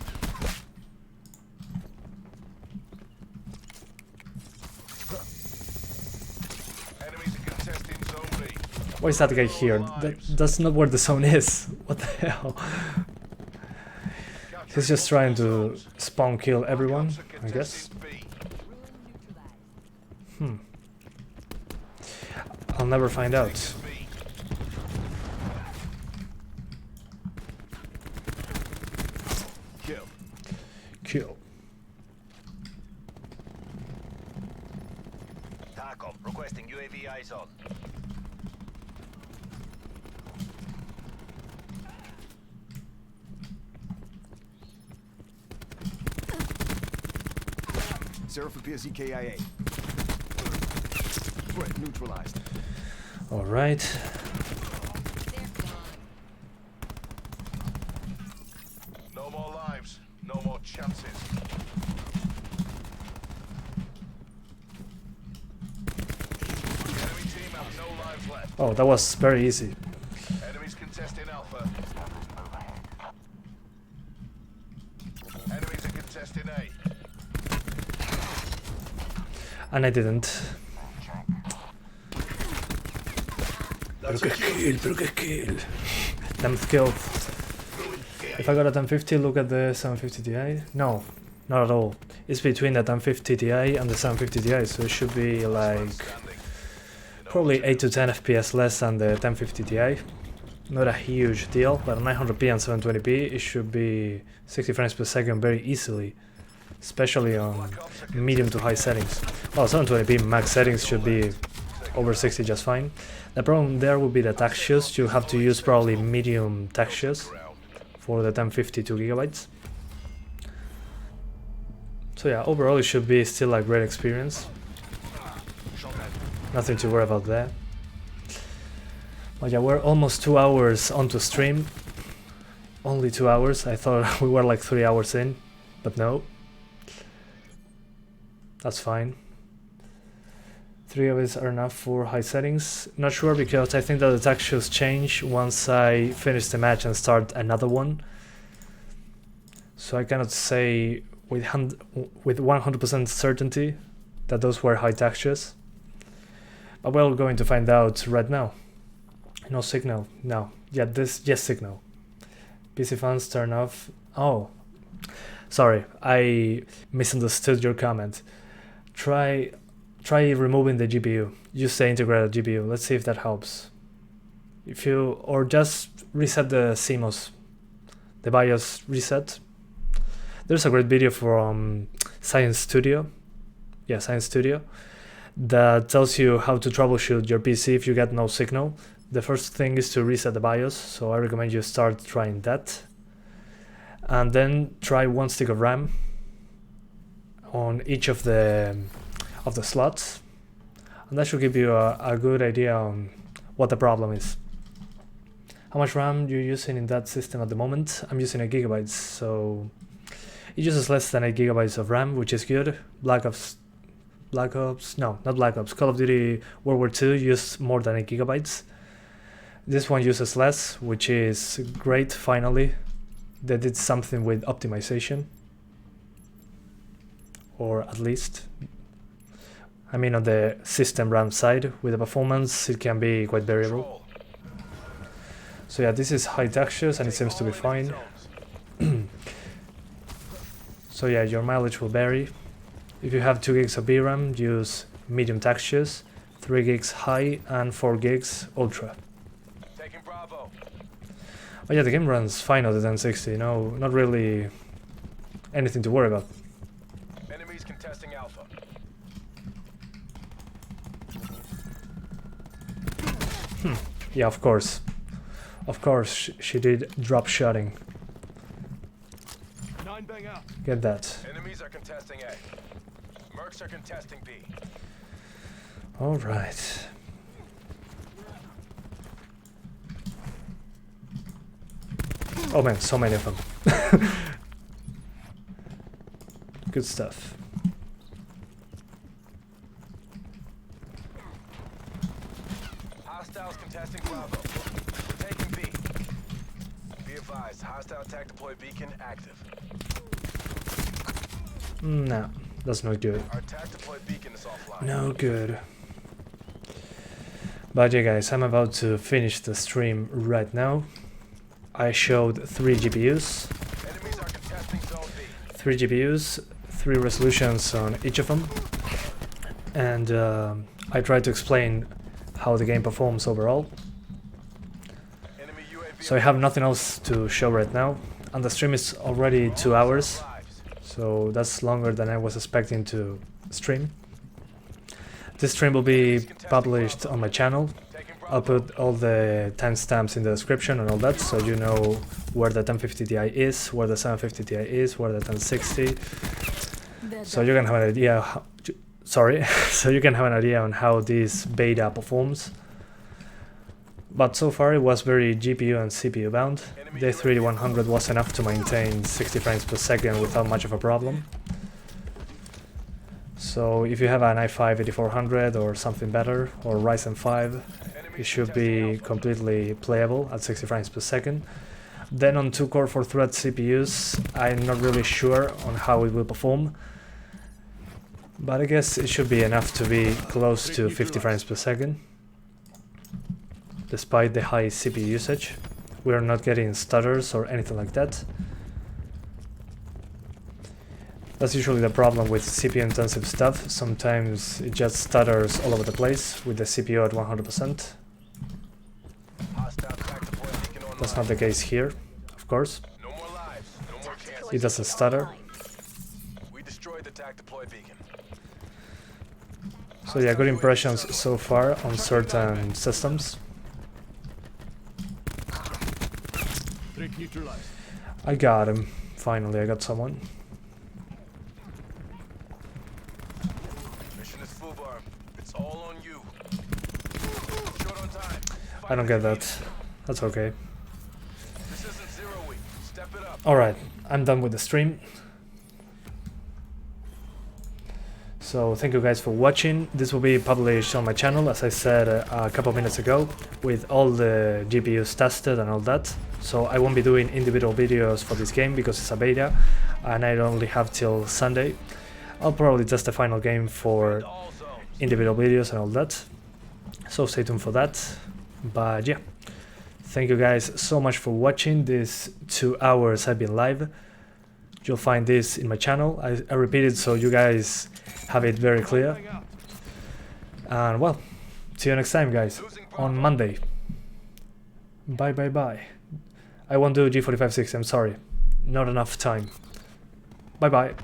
Enemies are contesting zone B. Why is that guy here? That's not where the zone is. What the hell? He's just trying to spawn kill everyone, I guess. I'll never find out. Kill. TACOM requesting UAV eyes on. Seraph appears EKIA. Threat neutralized. All right. No more lives. No more chances. Enemy team have no lives left. Oh, that was very easy. Enemies contesting Alpha. Enemies are contesting A. And I didn't. Pero que kill. 10th kill. If I got a 1050, look at the 750 Ti. No, not at all. It's between the 1050 Ti and the 750 Ti, so it should be like probably 8 to 10 FPS less than the 1050 Ti. Not a huge deal, but on 900p and 720p, it should be 60 frames per second very easily, especially on medium to high settings. Well, 720p max settings should be over 60 just fine. The problem there would be the textures. You have to use probably medium textures for the 1050 2GB. So yeah, overall it should be still a great experience. Nothing to worry about there. But yeah, we're almost 2 hours onto stream. only 2 hours. I thought we were like 3 hours in, but no. That's fine. 3 hours are enough for high settings. Not sure, because I think that the textures change once I finish the match and start another one. So I cannot say with 100% certainty that those were high textures. But we're going to find out right now. No signal. No. Yeah, this. Yes, signal. PC fans turn off. Oh. Sorry, I misunderstood your comment. Try removing the GPU. Use the integrated GPU. Let's see if that helps. Or just reset the CMOS, the BIOS reset. There's a great video from Science Studio. Yeah, Science Studio, that tells you how to troubleshoot your PC if you get no signal. The first thing is to reset the BIOS, so I recommend you start trying that. And then try 1 stick of RAM on each of the slots, and that should give you a good idea on what the problem is. How much RAM you're using in that system at the moment? I'm using 8 GB, so it uses less than 8 GB of RAM, which is good. Call of Duty World War II used more than 8 GB. This one uses less, which is great. Finally, they did something with optimization, or at least, I mean, on the system RAM side. With the performance, it can be quite variable. So yeah, this is high textures and it seems to be fine. So yeah, your mileage will vary. If you have 2 gigs of VRAM, use medium textures, 3 gigs high and 4 gigs ultra. Taking Bravo. Oh yeah, the game runs fine on the 1060, no, not really anything to worry about. Enemies contesting Alpha. Yeah, of course. Of course, she did drop shotting. 9 bang out. Get that. Enemies are contesting A. Mercs are contesting B. Alright. Oh man, so many of them. Good stuff. Hostiles contesting Bravo. We're taking B. Be advised, hostile attack deploy beacon active. No, that's not good. Our attack deploy beacon is offline. No good. But yeah guys, I'm about to finish the stream right now. I showed 3 GPUs. Enemies are contesting zone B. 3 GPUs, 3 resolutions on each of them. And I tried to explain how the game performs overall. Enemy UAV. So I have nothing else to show right now. And the stream is already 2 hours. So that's longer than I was expecting to stream. This stream will be published on my channel. I'll put all the timestamps in the description and all that, so you know where the 1050 Ti is, where the 750 Ti is, where the 1060. So you can have an idea. So you can have an idea on how this beta performs. But so far it was very GPU and CPU bound. The 3100 was enough to maintain 60 frames per second without much of a problem. So if you have an i5 8400 or something better, or Ryzen 5, it should be completely playable at 60 frames per second. Then on 2-core 4-thread CPUs, I'm not really sure on how it will perform, but I guess it should be enough to be close to 50 frames per second. Despite the high CPU usage, we are not getting stutters or anything like that. That's usually the problem with CPU intensive stuff. Sometimes it just stutters all over the place with the CPU at 100%. That's not the case here, of course. No more lives. No more chances. It doesn't stutter. We destroyed the attack deploy beacon. So yeah, good impressions so far on certain systems. Threat neutralized. I got him. Finally, I got someone. Mission is full bar. It's all on you. Short on time. I don't get that. That's okay. This isn't 0 week. Alright, I'm done with the stream. So thank you guys for watching. This will be published on my channel, as I said a couple of minutes ago, with all the GPUs tested and all that. So I won't be doing individual videos for this game because it's a beta and I only have till Sunday. I'll probably test the final game for individual videos and all that. So stay tuned for that. But yeah, thank you guys so much for watching this 2 hours I've been live. You'll find this in my channel. I repeat it so you guys have it very clear. And well, see you next time, guys, on Monday. Bye bye bye. I won't do G4560, I'm sorry. Not enough time. Bye bye.